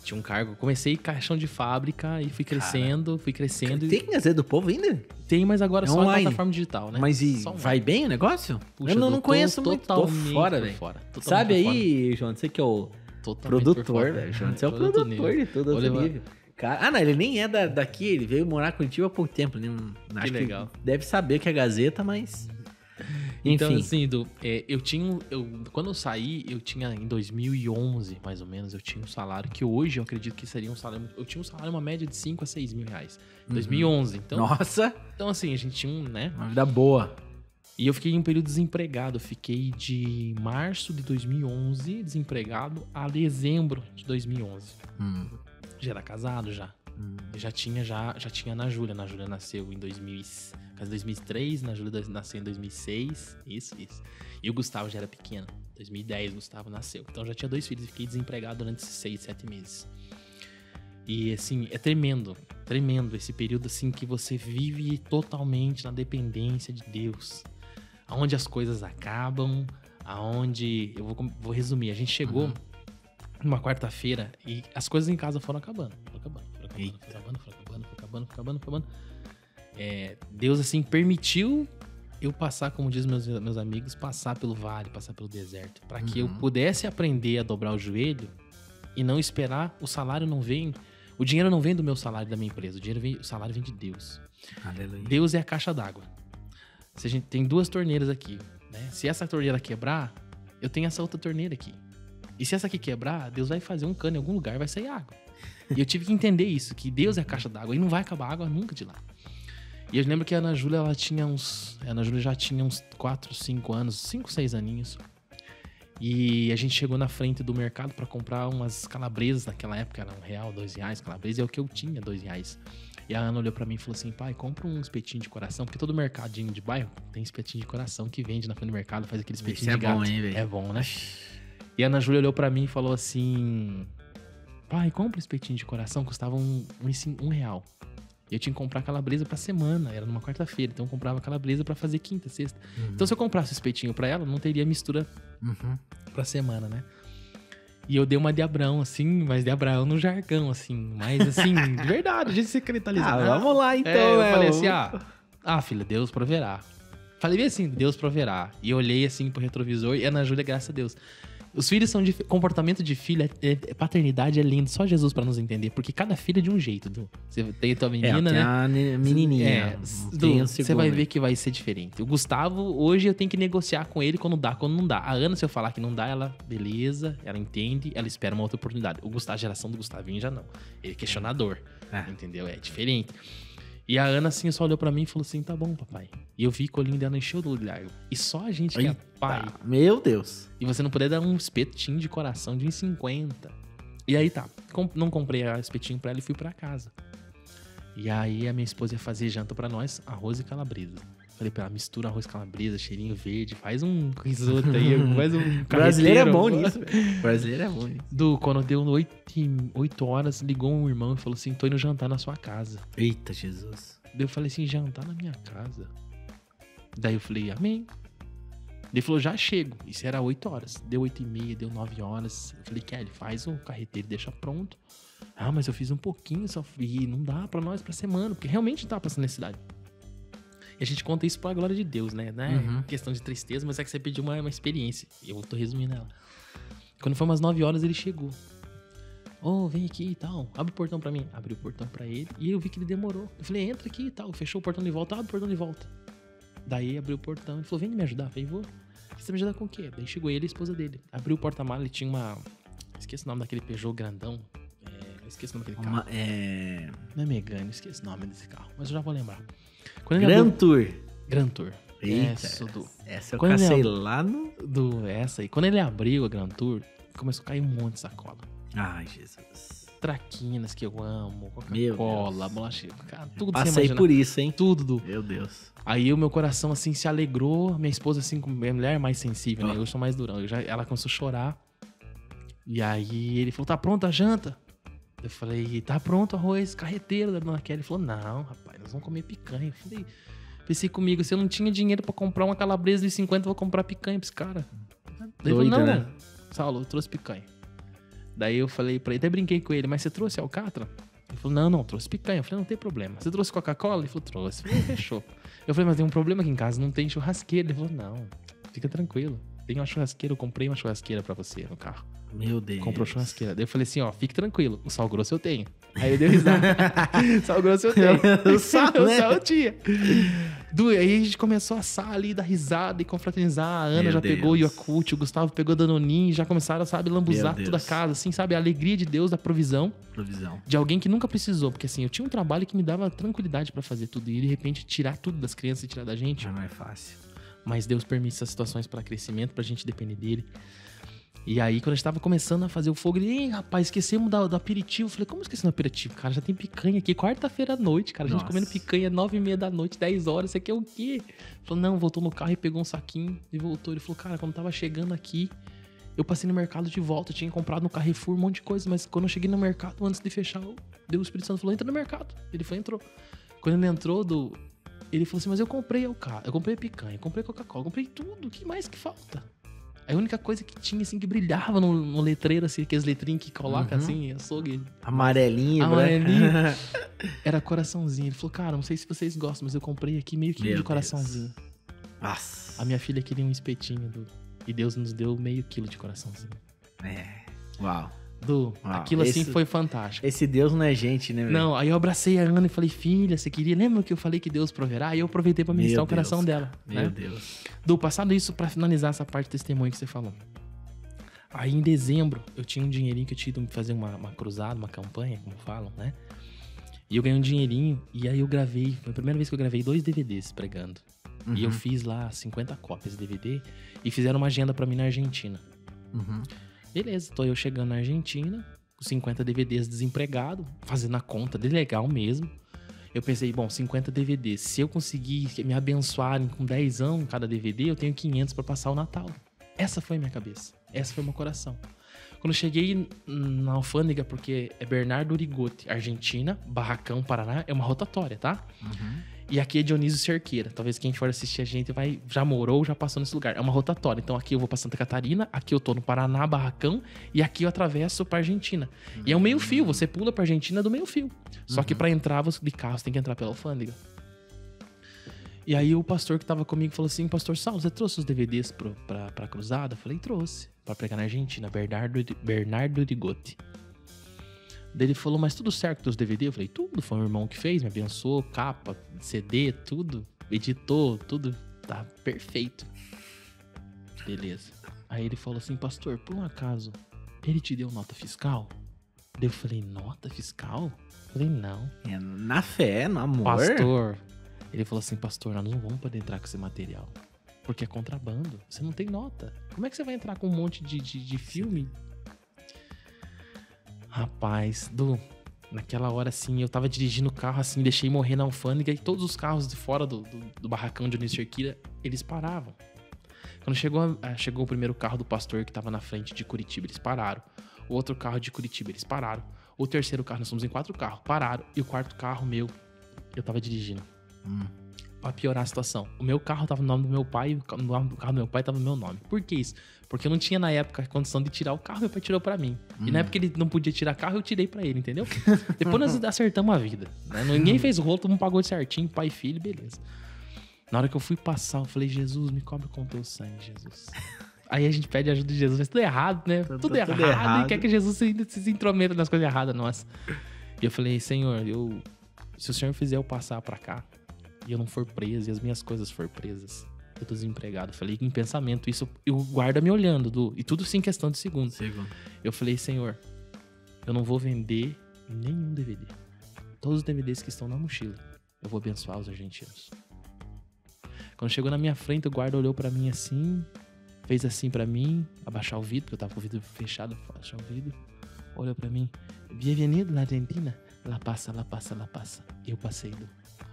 Tinha um cargo, comecei caixão de fábrica e fui crescendo. Tem Gazeta do Povo ainda? Tem, mas agora só na plataforma digital, né? Mas vai bem o negócio? Puxa, eu não conheço muito, tô fora, velho. Sabe aí, João, você que é o produtor, velho. João, você é o produtor de todo esse nível. Cara, não, ele nem é daqui, ele veio morar com Curitiba há pouco tempo, né? Acho que legal. Deve saber que é Gazeta, mas... Então, assim, quando eu saí, eu tinha, em 2011, mais ou menos, eu tinha um salário que hoje eu acredito que seria um salário... Eu tinha um salário, uma média de 5 a 6 mil reais. 2011, então... Nossa! Então, assim, a gente tinha né? Uma vida boa. E eu fiquei em um período desempregado. Eu fiquei de março de 2011 desempregado a dezembro de 2011. Já era casado, já. Já tinha a Ana Júlia. A Ana Júlia nasceu em 2003, a Ana Júlia nasceu em 2006. Isso. E o Gustavo já era pequeno. Em 2010 o Gustavo nasceu. Então já tinha 2 filhos e fiquei desempregado durante esses 6, 7 meses. E assim, é tremendo esse período assim que você vive totalmente na dependência de Deus. Aonde as coisas acabam, aonde... Eu vou resumir. A gente chegou numa quarta-feira e as coisas em casa foram acabando. Deus, assim, permitiu eu passar, como diz meus amigos, passar pelo vale, passar pelo deserto, para que eu pudesse aprender a dobrar o joelho e não esperar. O salário não vem, o dinheiro não vem do meu salário da minha empresa, o salário vem de Deus. Aleluia. Deus é a caixa d'água. Se a gente tem 2 torneiras aqui, né? Se essa torneira quebrar, eu tenho essa outra torneira aqui. E se essa aqui quebrar, Deus vai fazer um cano em algum lugar e vai sair água. E eu tive que entender isso, que Deus é a caixa d'água e não vai acabar água nunca de lá. E eu lembro que a Ana Júlia, a Ana Júlia já tinha uns 4, 5 anos, 5, 6 aninhos. E a gente chegou na frente do mercado para comprar umas calabresas, naquela época era R$1, R$2, calabresa, é o que eu tinha, R$2. E a Ana olhou pra mim e falou assim: pai, compra um espetinho de coração, porque todo mercadinho de bairro tem espetinho de coração que vende na frente do mercado, faz aquele espetinho de gato. Bom, hein, velho? É bom, né? E a Ana Júlia olhou pra mim e falou assim: pai, compra um espetinho de coração, custava R$1. E eu tinha que comprar calabresa pra semana, era numa quarta-feira, então eu comprava calabresa pra fazer quinta, sexta. Então se eu comprasse o espetinho pra ela, não teria mistura pra semana, né? E eu dei uma de Abraão, assim, mas de Abraão no jargão, assim. Mas, assim, de verdade, a gente secretalizava. Vamos lá, então, eu falei assim, filha, Deus proverá. Falei bem assim, Deus proverá. E eu olhei, assim, pro retrovisor e a Ana Júlia, graças a Deus. Os filhos são comportamento de filho, paternidade é lindo, só Jesus pra nos entender, porque cada filho é de um jeito, Du. Você tem a tua menina, tem né? a menininha. Du, você vai ver que vai ser diferente. O Gustavo, hoje eu tenho que negociar com ele quando dá, quando não dá. A Ana, se eu falar que não dá, ela, beleza, ela entende, ela espera uma outra oportunidade. O Gustavo, a geração do Gustavinho já não. Ele é questionador, entendeu? É diferente. E a Ana, assim, só olhou pra mim e falou assim, tá bom, papai. E eu vi que o olhinho dela encheu do olhar. E só a gente que é pai. Meu Deus. E você não poder dar um espetinho de coração de 1,50. E aí tá, não comprei espetinho pra ela e fui pra casa. E aí a minha esposa ia fazer janta pra nós, arroz e calabresa. Falei pra ela, mistura arroz e calabresa, cheirinho verde, faz um risoto aí, faz um brasileiro é bom nisso, velho. Brasileiro é bom nisso. Du, quando deu 8 horas, ligou um irmão e falou assim, tô indo jantar na sua casa. Eita, Jesus. Daí eu falei assim, jantar na minha casa? Daí eu falei, amém. Ele falou, já chego. Isso era 8 horas. Deu 8h30, deu 9 horas. Eu falei, Kelly, faz o carreteiro, deixa pronto. Ah, mas eu fiz um pouquinho só. E não dá pra nós pra semana, porque realmente não tá passando necessidade. E a gente conta isso pra glória de Deus, né? Uhum. Questão de tristeza, mas é que você pediu uma experiência. E eu tô resumindo ela. Quando foi umas 9 horas, ele chegou. Vem aqui e tal. Abre o portão pra mim. Abri o portão pra ele e eu vi que ele demorou. Eu falei, entra aqui e tal. Fechou o portão de volta, abre o portão de volta. Daí abriu o portão. Ele falou, vem me ajudar. Eu falei, vou. Você me ajudar com o quê? Daí chegou ele e a esposa dele. Abriu o porta-malas, ele tinha uma... Esqueci o nome daquele Peugeot grandão. Eu esqueci o nome daquele carro. Não é Megane, esqueci o nome desse carro. Mas eu já vou lembrar. Grand Tour. Grand Tour. Eita, essa eu cacei lá no... Essa aí. Quando ele abriu a Grand Tour, começou a cair um monte de sacola. Ai, Jesus. Traquinas que eu amo, Coca-Cola, bolacha, cara, tudo que você imagina. Passei por isso, hein? Tudo. Meu Deus. Aí o meu coração, assim, se alegrou. Minha esposa, assim, minha mulher é mais sensível, né? Eu sou mais durão. Ela começou a chorar. E aí ele falou, tá pronta a janta? Eu falei, tá pronto o arroz carreteiro da dona Kelly. Ele falou, não, rapaz, nós vamos comer picanha. Eu falei, pensei comigo, se eu não tinha dinheiro pra comprar uma calabresa de 50, eu vou comprar picanha pra esse cara. Ele falou, não, né? Saulo, eu trouxe picanha. Daí eu falei pra ele, até brinquei com ele, mas você trouxe alcatra? Ele falou, não, trouxe picanha. Eu falei, não tem problema. Você trouxe Coca-Cola? Ele falou, trouxe. Eu falei, fechou. Eu falei, mas tem um problema aqui em casa, não tem churrasqueira. Ele falou, não, fica tranquilo. Tem uma churrasqueira, eu comprei uma churrasqueira pra você no carro. Meu Deus. Comprou churrasqueira. Daí eu falei assim, fique tranquilo, o sal grosso eu tenho. Aí eu dei risada. Sal grosso eu tenho. O sal eu tinha. Aí a gente começou a assar ali, dar risada e confraternizar. A Ana Meu já Deus. pegou o Yakult, o Gustavo pegou Danoninho, já começaram, sabe, lambuzar toda a casa, assim, sabe? A alegria de Deus, da provisão. De alguém que nunca precisou. Porque assim, eu tinha um trabalho que me dava tranquilidade pra fazer tudo. E de repente tirar tudo das crianças e tirar da gente. Já não é fácil. Mas Deus permite essas situações pra crescimento, pra gente depender dele. E aí, quando a gente tava começando a fazer o fogo, ele, rapaz, esquecemos do aperitivo. Eu falei, como esqueci do aperitivo? Cara, já tem picanha aqui, quarta-feira à noite, cara. A gente comendo picanha 9h30 da noite, 10 horas, isso aqui é o quê? Ele falou, não, voltou no carro e pegou um saquinho e voltou. Ele falou, cara, quando tava chegando aqui, eu passei no mercado de volta, eu tinha comprado no Carrefour um monte de coisa, mas quando eu cheguei no mercado, antes de fechar, o Espírito Santo falou, entra no mercado. Ele foi, entrou. Quando ele entrou, ele falou assim, mas eu comprei eu comprei picanha, eu comprei Coca-Cola, eu comprei tudo, o que mais que falta? A única coisa que tinha, assim, que brilhava no letreiro, assim, aqueles letrinhos que coloca, assim, açougue. Amarelinho, Era coraçãozinho. Ele falou, cara, não sei se vocês gostam, mas eu comprei aqui meio quilo de coraçãozinho. Nossa. A minha filha queria um espetinho, e Deus nos deu meio quilo de coraçãozinho. Uau. Aquilo assim foi fantástico. Esse Deus não é gente, né, velho? Não, aí eu abracei a Ana e falei, filha, você queria... Lembra que eu falei que Deus proverá? Aí eu aproveitei pra ministrar o coração dela. Meu Deus. Passado isso, pra finalizar essa parte do testemunho que você falou. Aí em dezembro, eu tinha um dinheirinho que eu tinha ido fazer uma cruzada, uma campanha, como falam, né? E eu ganhei um dinheirinho, e aí eu gravei... Foi a primeira vez que eu gravei 2 DVDs pregando. E eu fiz lá 50 cópias de DVD e fizeram uma agenda pra mim na Argentina. Beleza, tô eu chegando na Argentina, com 50 DVDs desempregado, fazendo a conta de legal mesmo. Eu pensei, bom, 50 DVDs, se eu conseguir me abençoarem com 10 anos cada DVD, eu tenho 500 pra passar o Natal. Essa foi a minha cabeça, essa foi o meu coração. Quando eu cheguei na alfândega, porque é Bernardo Urigotti, Argentina, Barracão, Paraná, é uma rotatória, tá? E aqui é Dionísio Cerqueira. Talvez quem for assistir a gente já morou, já passou nesse lugar. É uma rotatória. Então aqui eu vou pra Santa Catarina, aqui eu tô no Paraná, Barracão, e aqui eu atravesso pra Argentina. E é um meio fio, você pula pra Argentina do meio fio. Só que pra entrar de carro você tem que entrar pela alfândega. E aí o pastor que tava comigo falou assim, pastor Saulo, você trouxe os DVDs pra cruzada? Eu falei, trouxe. Pra pregar na Argentina, Bernardo Rigotti. Daí ele falou, mas tudo certo dos DVD? Eu falei, tudo, foi um irmão que fez, me abençoou, capa, CD, tudo, editou, tudo, tá perfeito. Beleza. Aí ele falou assim, pastor, por um acaso, ele te deu nota fiscal? Daí eu falei, nota fiscal? Eu falei, não. É, na fé, no amor. Pastor, ele falou assim, pastor, nós não vamos poder entrar com esse material, porque é contrabando, você não tem nota. Como é que você vai entrar com um monte de filme? Rapaz, naquela hora assim, eu tava dirigindo o carro assim, deixei morrer na alfândega e todos os carros de fora do barracão de Dionísio Cerqueira, eles paravam. Quando chegou o primeiro carro do pastor que tava na frente de Curitiba, eles pararam. O outro carro de Curitiba, eles pararam. O terceiro carro, nós somos em 4 carros, pararam. E o quarto carro meu, eu tava dirigindo. Pra piorar a situação. O meu carro tava no nome do meu pai e o carro do meu pai tava no meu nome. Por que isso? Porque eu não tinha na época a condição de tirar o carro, meu pai tirou pra mim. E na época ele não podia tirar carro, eu tirei pra ele, entendeu? Depois nós acertamos a vida. Né? Ninguém fez rolo, todo mundo pagou certinho, pai e filho, beleza. Na hora que eu fui passar, eu falei, Jesus, me cobre com teu sangue, Jesus. Aí a gente pede ajuda de Jesus, mas tudo errado, né? Tudo errado. E quer que Jesus se intrometa nas coisas erradas, nossa. E eu falei, Senhor, se o Senhor fizer eu passar pra cá, e eu não for preso, e as minhas coisas for presas, eu tô desempregado. Eu falei em pensamento, isso, e o guarda me olhando, e tudo sem questão de segundos. Eu falei, Senhor, eu não vou vender nenhum DVD. Todos os DVDs que estão na mochila, eu vou abençoar os argentinos. Quando chegou na minha frente, o guarda olhou pra mim assim, fez assim pra mim, abaixar o vidro, porque eu tava com o vidro fechado, abaixar o vidro, olhou pra mim, bem-vindo na Argentina, lá passa. Eu passei.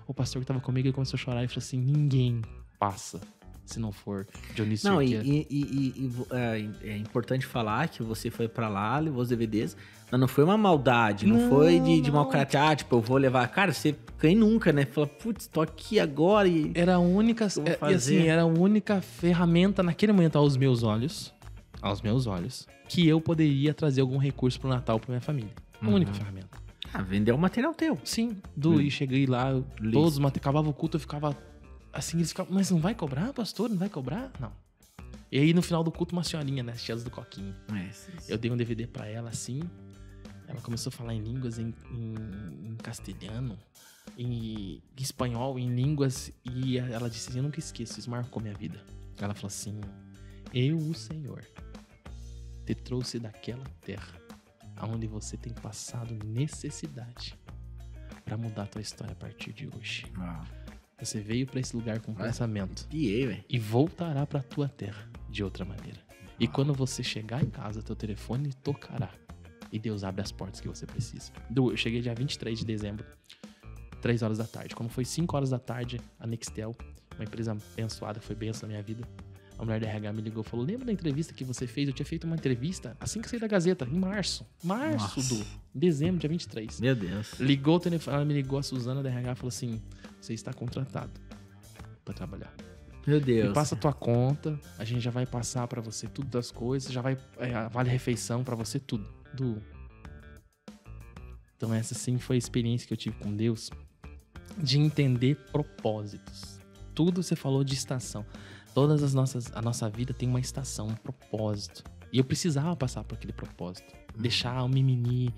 O pastor que tava comigo, ele começou a chorar e falou assim, ninguém passa se não for Dionísio Cerqueira. É importante falar que você foi pra lá, levou os DVDs, mas não foi uma maldade, não foi de mau caráter, tipo, eu vou levar. Cara, você quem nunca, né? Fala, putz, tô aqui agora e... Era a única, e assim, era a única ferramenta naquele momento aos meus olhos, que eu poderia trazer algum recurso pro Natal pra minha família. A única ferramenta. Vender o material teu. Sim, e cheguei lá, todos, acabava o culto, eu ficava assim, eles ficavam, mas não vai cobrar, pastor? Não vai cobrar? Não. E aí no final do culto, uma senhorinha, né, tias do Coquinho. Eu dei um DVD pra ela assim, ela começou a falar em línguas, em castelhano, em espanhol, em línguas, e ela disse assim, eu nunca esqueço, isso marcou minha vida. Ela falou assim, eu, o Senhor, te trouxe daquela terra onde você tem passado necessidade pra mudar a tua história a partir de hoje. Você veio pra esse lugar com pensamento e voltará pra tua terra de outra maneira. E quando você chegar em casa, teu telefone tocará e Deus abre as portas que você precisa. Eu cheguei dia 23 de dezembro, 3 horas da tarde. Quando foi 5 horas da tarde, a Nextel, uma empresa abençoada, foi benção na minha vida, a mulher da RH me ligou e falou, lembra da entrevista que você fez? Eu tinha feito uma entrevista assim que saí da Gazeta, em março, dezembro, dia 23. Meu Deus. Ligou o telefone, ela me ligou, a Suzana da RH, falou assim, você está contratado pra trabalhar. Meu Deus. Me passa a tua conta, a gente já vai passar pra você tudo das coisas, já vai, vale refeição pra você, tudo. Então essa sim foi a experiência que eu tive com Deus, de entender propósitos. Tudo você falou de estação. A nossa vida tem uma estação, um propósito. E eu precisava passar por aquele propósito. Deixar o mimimi,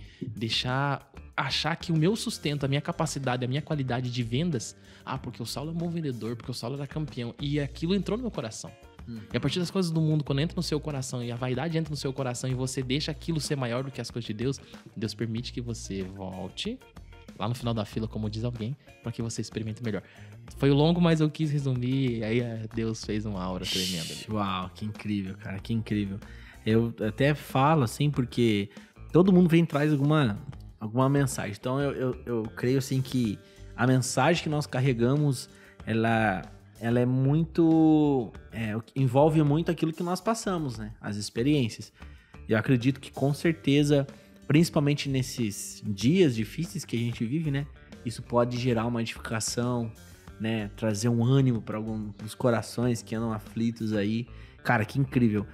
achar que o meu sustento, a minha capacidade, a minha qualidade de vendas, porque o Saulo é um bom vendedor, porque o Saulo era campeão. E aquilo entrou no meu coração. E a partir das coisas do mundo, quando entra no seu coração e a vaidade entra no seu coração e você deixa aquilo ser maior do que as coisas de Deus, Deus permite que você volte lá no final da fila, como diz alguém, para que você experimente melhor. Foi longo, mas eu quis resumir, e aí Deus fez uma aura tremenda ali. Uau, que incrível, cara, que incrível. Eu até falo assim, porque todo mundo vem e traz alguma mensagem. Então eu creio assim que a mensagem que nós carregamos, ela é muito... envolve muito aquilo que nós passamos, né? As experiências. Eu acredito que com certeza, principalmente nesses dias difíceis que a gente vive, né? Isso pode gerar uma edificação, né? Trazer um ânimo para alguns corações que andam aflitos aí. Cara, que incrível.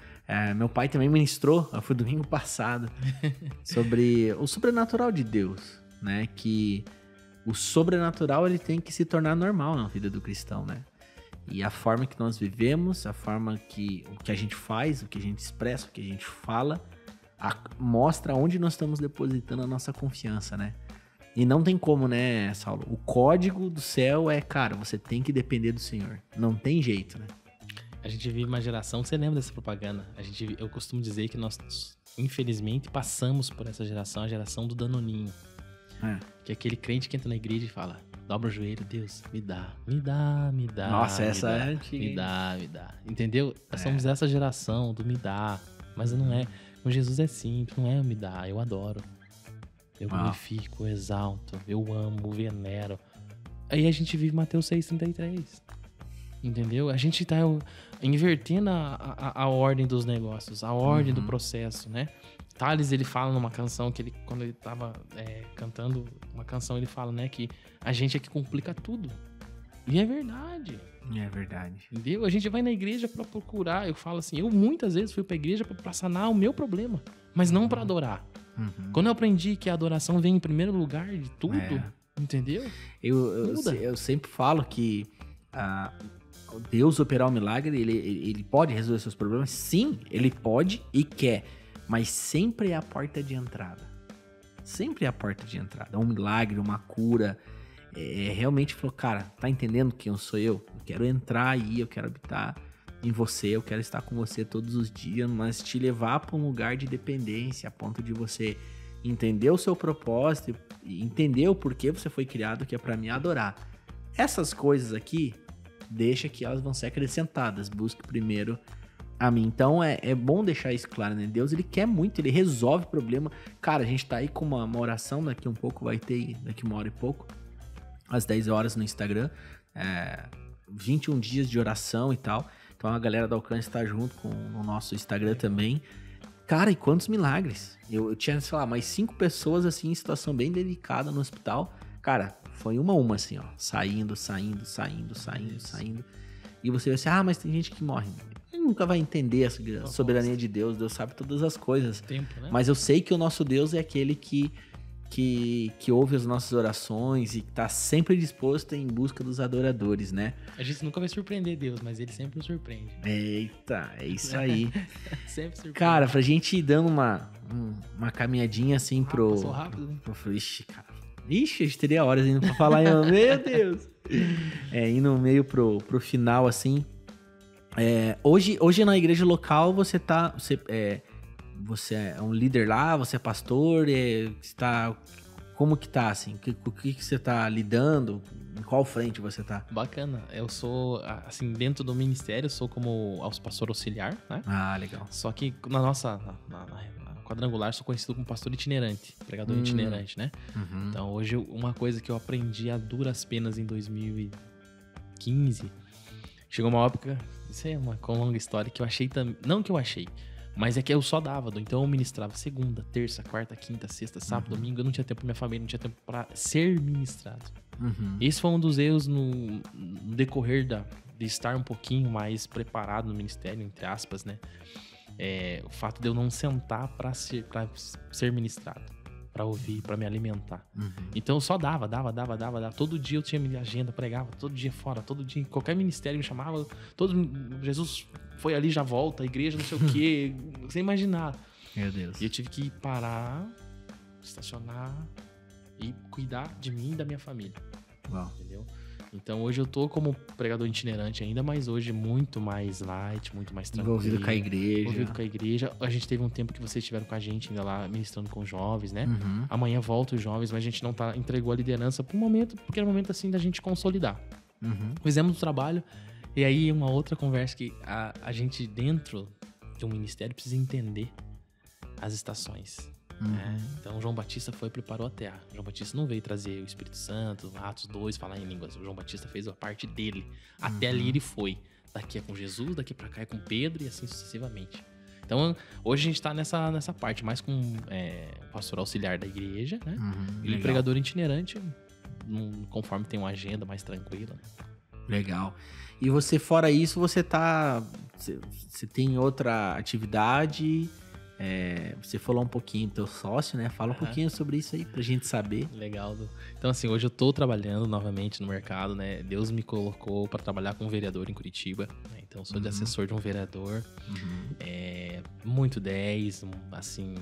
Meu pai também ministrou, foi domingo passado, sobre o sobrenatural de Deus, né? Que o sobrenatural ele tem que se tornar normal na vida do cristão, né? E a forma que nós vivemos, a forma que o que a gente faz, o que a gente expressa, o que a gente fala, mostra onde nós estamos depositando a nossa confiança, né? E não tem como, né, Saulo? O código do céu é, cara, você tem que depender do Senhor. Não tem jeito, né? A gente vive uma geração, você lembra dessa propaganda? Eu costumo dizer que nós, infelizmente, passamos por essa geração, a geração do Danoninho. Que é aquele crente que entra na igreja e fala, dobra o joelho, Deus, me dá. Nossa, essa dá, é antiga. me dá. Entendeu? Nós somos essa geração do me dá. Mas não é. Com Jesus é simples, não é me dá, eu adoro. Eu glorifico, eu exalto, eu amo, venero. Aí a gente vive Mateus 6,33. Entendeu? A gente tá invertendo a ordem dos negócios, a ordem do processo, né? Thales, ele fala numa canção que quando ele tava cantando uma canção, ele fala, né, que a gente é que complica tudo. E é verdade. É verdade. Entendeu? A gente vai na igreja pra procurar, eu falo assim, eu muitas vezes fui pra igreja pra sanar o meu problema, mas não pra adorar. Quando eu aprendi que a adoração vem em primeiro lugar de tudo, entendeu? Eu sempre falo que Deus operar um milagre, ele pode resolver seus problemas? Sim, ele pode e quer. Mas sempre é a porta de entrada. Sempre é a porta de entrada. Um milagre, uma cura. Realmente falou, cara, tá entendendo quem eu sou eu? Eu quero entrar aí, eu quero habitar em você, eu quero estar com você todos os dias, mas te levar para um lugar de dependência, a ponto de você entender o seu propósito, entender o porquê você foi criado, que é para me adorar. Essas coisas aqui, deixa que elas vão ser acrescentadas. Busque primeiro a mim. Então é bom deixar isso claro, né? Deus, ele quer muito, ele resolve problema. Cara, a gente tá aí com uma oração, daqui um pouco vai ter, daqui uma hora e pouco, às 10 horas no Instagram, 21 dias de oração e tal. Então a galera da Alcance tá junto com o nosso Instagram também. Cara, e quantos milagres? Eu tinha, sei lá, mais 5 pessoas assim em situação bem delicada no hospital. Cara, foi uma assim, ó, saindo. E você vai assim, mas tem gente que morre. Ele nunca vai entender a soberania de Deus. Deus sabe todas as coisas. Tempo, né? Mas eu sei que o nosso Deus é aquele que ouve as nossas orações e tá sempre disposto em busca dos adoradores, né? A gente nunca vai surpreender Deus, mas ele sempre nos surpreende. Eita, é isso aí. Sempre surpreende. Cara, pra gente ir dando uma caminhadinha assim Passou rápido, né? Ixi, cara. Ixi, a gente teria horas indo pra falar. Meu Deus. Indo meio pro final, assim. Hoje na igreja local você é um líder lá, você é pastor, como que tá, assim? O que você tá lidando? Em qual frente você tá? Bacana. Eu sou, assim, dentro do ministério, eu sou como pastor auxiliar, né? Ah, legal. Só que na nossa na quadrangular, sou conhecido como pastor itinerante, pregador itinerante, né? Uhum. Então, hoje, uma coisa que eu aprendi a duras penas em 2015, chegou uma época, isso é uma longa história, que eu achei também, não que eu achei, mas é que eu só dava, então eu ministrava segunda, terça, quarta, quinta, sexta, sábado, domingo, eu não tinha tempo pra minha família, não tinha tempo pra ser ministrado. Uhum. Esse foi um dos erros no decorrer de estar um pouquinho mais preparado no ministério, entre aspas, né? O fato de eu não sentar pra ser ministrado, pra ouvir, pra me alimentar. Uhum. Então eu só dava. Todo dia eu tinha minha agenda, pregava, todo dia fora, todo dia, qualquer ministério me chamava, Jesus foi ali, já volta, a igreja, não sei o quê, sem imaginar. Meu Deus. E eu tive que parar, estacionar e cuidar de mim e da minha família. Uau. Entendeu? Então hoje eu tô como pregador itinerante ainda, mas hoje muito mais light, muito mais tranquilo. Envolvido com a igreja. Envolvido com a igreja. A gente teve um tempo que vocês estiveram com a gente ainda lá, ministrando com os jovens, né? Uhum. Amanhã volta os jovens, mas a gente não entregou a liderança por um momento, porque era um momento assim da gente consolidar. Uhum. Fizemos o trabalho, e aí uma outra conversa que a gente dentro de um ministério precisa entender as estações. Né? Então João Batista preparou a terra. João Batista não veio trazer o Espírito Santo, Atos 2, falar em línguas. O João Batista fez a parte dele. Até ali ele foi. Daqui é com Jesus, daqui pra cá é com Pedro e assim sucessivamente. Então hoje a gente tá nessa parte, mais com o pastor auxiliar da igreja, né? E o pregador itinerante, conforme tem uma agenda mais tranquila. Né? Legal. E você, fora isso, você tem outra atividade Você falou um pouquinho do teu sócio, né? Fala um pouquinho sobre isso aí pra gente saber. Legal. Então, assim, hoje eu tô trabalhando novamente no mercado, né? Deus me colocou para trabalhar com um vereador em Curitiba, né? Então, eu sou de assessor de um vereador. Muito 10, assim...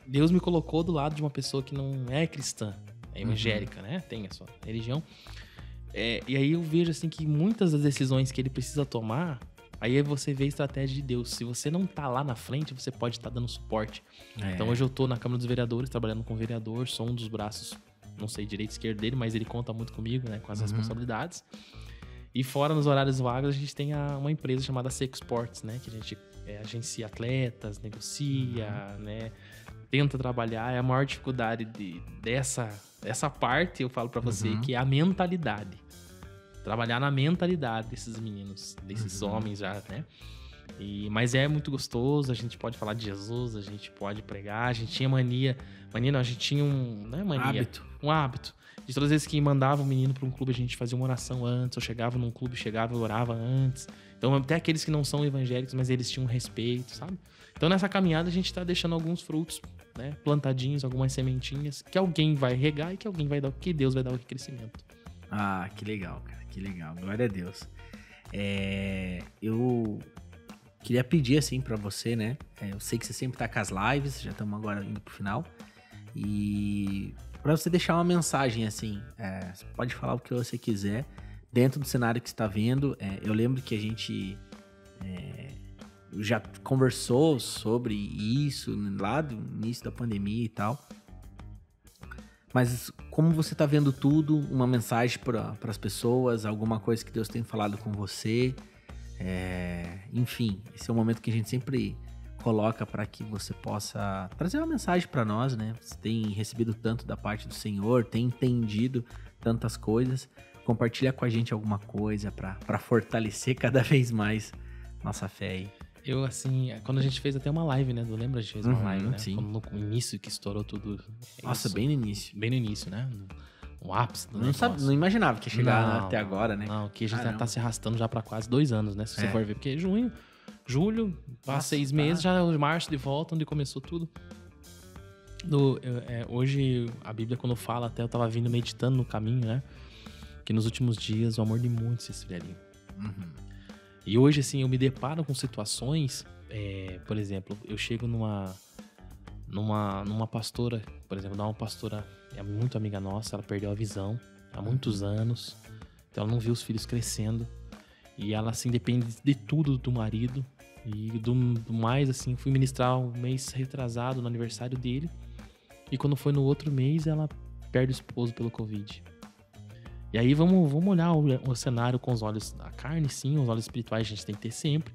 Deus me colocou do lado de uma pessoa que não é cristã, é evangélica, né? Tem a sua religião. E aí eu vejo, assim, que muitas das decisões que ele precisa tomar... Aí você vê a estratégia de Deus. Se você não tá lá na frente, você pode estar dando suporte. Então hoje eu tô na Câmara dos Vereadores, trabalhando com o vereador, sou um dos braços, não sei direito esquerdo dele, mas ele conta muito comigo, né, com as responsabilidades. E fora, nos horários vagos, a gente tem uma empresa chamada Seco Sports, né, que a gente agencia atletas, negocia, né, tenta trabalhar. É a maior dificuldade dessa parte, eu falo pra você, que é a mentalidade. Trabalhar na mentalidade desses meninos, desses homens já, né? Mas é muito gostoso, a gente pode falar de Jesus, a gente pode pregar, a gente tinha mania não, a gente tinha um hábito. De todas as vezes que mandava um menino para um clube, a gente fazia uma oração antes, eu chegava num clube, eu orava antes. Então até aqueles que não são evangélicos, mas eles tinham respeito, sabe? Então nessa caminhada a gente tá deixando alguns frutos, né? Plantadinhos, algumas sementinhas, que alguém vai regar e que Deus vai dar o crescimento. Ah, que legal, cara. Que legal. Glória a Deus. Eu queria pedir, assim, pra você, né? Eu sei que você sempre tá com as lives, já estamos agora indo pro final. E pra você deixar uma mensagem, assim, você pode falar o que você quiser, dentro do cenário que você tá vendo. Eu lembro que a gente já conversou sobre isso lá do início da pandemia e tal. Mas como você tá vendo tudo, uma mensagem para as pessoas, alguma coisa que Deus tem falado com você, enfim, esse é o momento que a gente sempre coloca para que você possa trazer uma mensagem para nós, né? Você tem recebido tanto da parte do Senhor, tem entendido tantas coisas, compartilha com a gente alguma coisa para fortalecer cada vez mais nossa fé aí. Eu, assim, quando a gente fez até uma live, né? Tu lembra? A gente fez uma live, né? Sim. No início que estourou tudo. Nossa, bem no início. Bem no início, né? No ápice do não imaginava que ia chegar até agora, né? Não, que a gente já tá se arrastando já pra quase 2 anos, né? Se você for ver. Porque julho, passa 6 meses, já é março de volta, onde começou tudo. Hoje, a Bíblia, quando fala, até eu tava vindo meditando no caminho, né? Que nos últimos dias o amor de muitos se esfriaria. E hoje, assim, eu me deparo com situações, por exemplo, eu chego numa pastora, por exemplo, uma pastora é muito amiga nossa, ela perdeu a visão há muitos anos, então ela não viu os filhos crescendo, e ela, assim, depende de tudo do marido, e do mais, assim, fui ministrar um mês retrasado no aniversário dele, e quando foi no outro mês, ela perde o esposo pelo Covid. E aí vamos olhar o cenário com os olhos da carne, sim, os olhos espirituais a gente tem que ter sempre.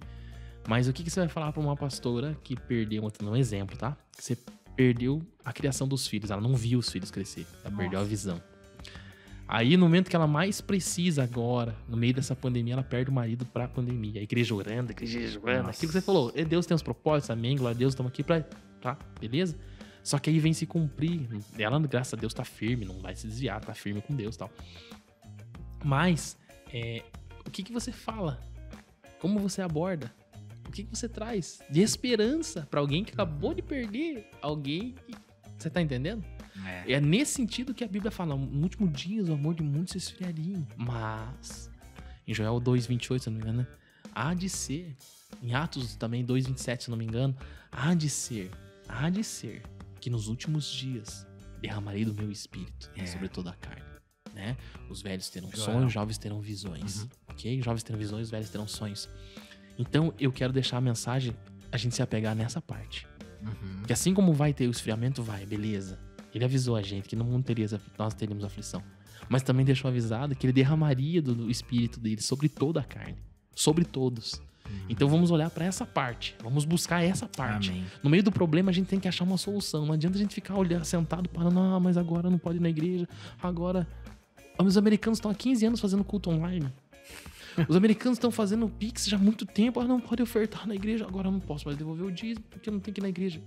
Mas o que você vai falar para uma pastora que perdeu, vou te dar um exemplo, tá? Você perdeu a criação dos filhos, ela não viu os filhos crescer, ela perdeu a visão. Aí no momento que ela mais precisa agora, no meio dessa pandemia, ela perde o marido pra pandemia. A igreja orando, aquilo que você falou, Deus tem os propósitos, amém, glória a Deus, estamos aqui pra... Tá, beleza? Só que aí vem se cumprir, ela, graças a Deus, tá firme, não vai se desviar, tá firme com Deus e tal. Mas, o que você fala? Como você aborda? O que você traz de esperança pra alguém que acabou de perder alguém? Você tá entendendo? É nesse sentido que a Bíblia fala, no último dia o amor de muitos se esfriaria. Mas, em Joel 2,28, se não me engano, né? Há de ser, em Atos também 2,27, se não me engano, há de ser que nos últimos dias derramarei do meu espírito sobre toda a carne. Né? Os velhos terão sonhos, os jovens terão visões. Ok? Os jovens terão visões, os velhos terão sonhos. Então, eu quero deixar a mensagem, a gente se apegar nessa parte. Que assim como vai ter o esfriamento, beleza. Ele avisou a gente que nós teríamos aflição. Mas também deixou avisado que ele derramaria do espírito dele sobre toda a carne. Sobre todos. Então vamos olhar para essa parte. Vamos buscar essa parte. Amém. No meio do problema a gente tem que achar uma solução. Não adianta a gente ficar sentado parando, mas agora não pode ir na igreja. Agora... Os americanos estão há 15 anos fazendo culto online. Os americanos estão fazendo Pix já há muito tempo. Não pode ofertar na igreja. Agora eu não posso mais devolver o dízimo porque eu não tenho que ir na igreja.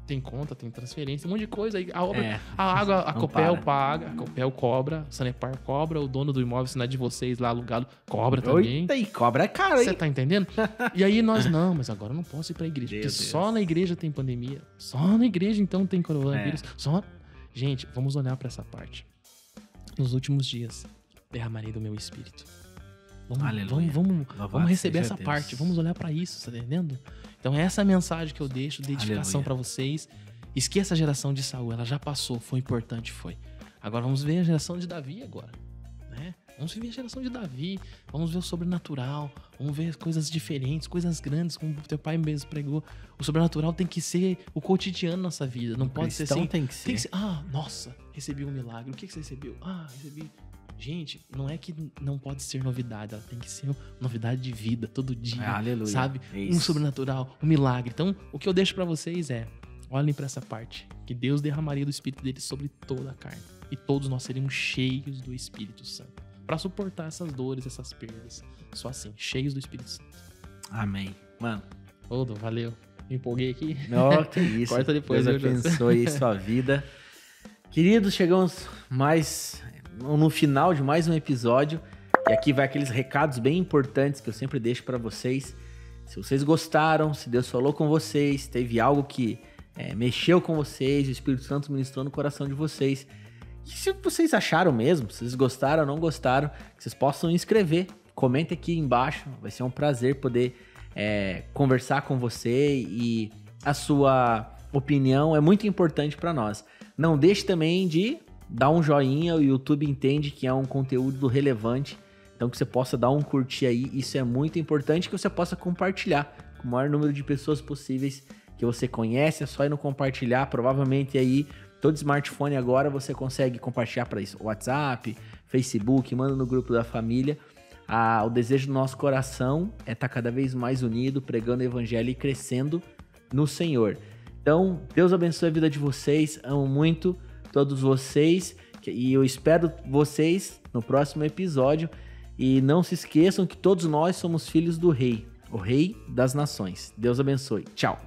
Tem conta, tem transferência, um monte de coisa. Aí a obra, a água, a não Copel para. paga, a Copel cobra, a Sanepar cobra, o dono do imóvel, se não é de vocês lá alugado, cobra também. Eita, e cobra é caro, Você hein? tá entendendo? E aí nós, não, mas agora eu não posso ir pra igreja, Meu porque Deus. só na igreja tem pandemia. Só na igreja então tem coronavírus. É. Só... Gente, vamos olhar pra essa parte. Nos últimos dias, derramarei do meu espírito. Aleluia. Vamos Louvado receber seja essa Deus. parte, vamos olhar pra isso, tá entendendo? Então essa é a mensagem que eu deixo, dedicação Aleluia. pra vocês. Esqueça a geração de Saul, ela já passou, foi importante, foi. Agora vamos ver a geração de Davi agora, né? Vamos ver a geração de Davi, vamos ver o sobrenatural, vamos ver coisas diferentes, coisas grandes, como teu pai mesmo pregou. O sobrenatural tem que ser o cotidiano da nossa vida, não pode ser cristão assim. tem que ser. Nossa, recebi um milagre. O que você recebeu? Recebi. Gente, não é que não pode ser novidade, ela tem que ser novidade de vida, todo dia, Aleluia. sabe? É Um isso. sobrenatural, um milagre. Então, o que eu deixo pra vocês é, olhem pra essa parte, que Deus derramaria do Espírito dele sobre toda a carne. E todos nós seríamos cheios do Espírito Santo. Pra suportar essas dores, essas perdas. Só assim, cheios do Espírito Santo. Amém. Mano, Odo, valeu. Me empolguei aqui. ó, que isso. Corta depois, Deus viu, José? abençoe sua vida. Queridos, chegamos no final de mais um episódio. E aqui vai aqueles recados bem importantes que eu sempre deixo pra vocês. Se vocês gostaram, se Deus falou com vocês, teve algo que mexeu com vocês, o Espírito Santo ministrou no coração de vocês. E se vocês acharam mesmo, se vocês gostaram ou não gostaram, que vocês possam escrever. Comente aqui embaixo, vai ser um prazer poder conversar com você e a sua opinião é muito importante para nós. Não deixe também de dar um joinha, o YouTube entende que é um conteúdo relevante, então que você possa dar um curtir aí, isso é muito importante, que você possa compartilhar com o maior número de pessoas possíveis que você conhece, é só ir no compartilhar, provavelmente aí todo smartphone agora você consegue compartilhar para isso, WhatsApp, Facebook, manda no grupo da família. O desejo do nosso coração é estar cada vez mais unido, pregando o evangelho e crescendo no Senhor. Então, Deus abençoe a vida de vocês, amo muito todos vocês e eu espero vocês no próximo episódio. E não se esqueçam que todos nós somos filhos do Rei, o Rei das Nações. Deus abençoe. Tchau.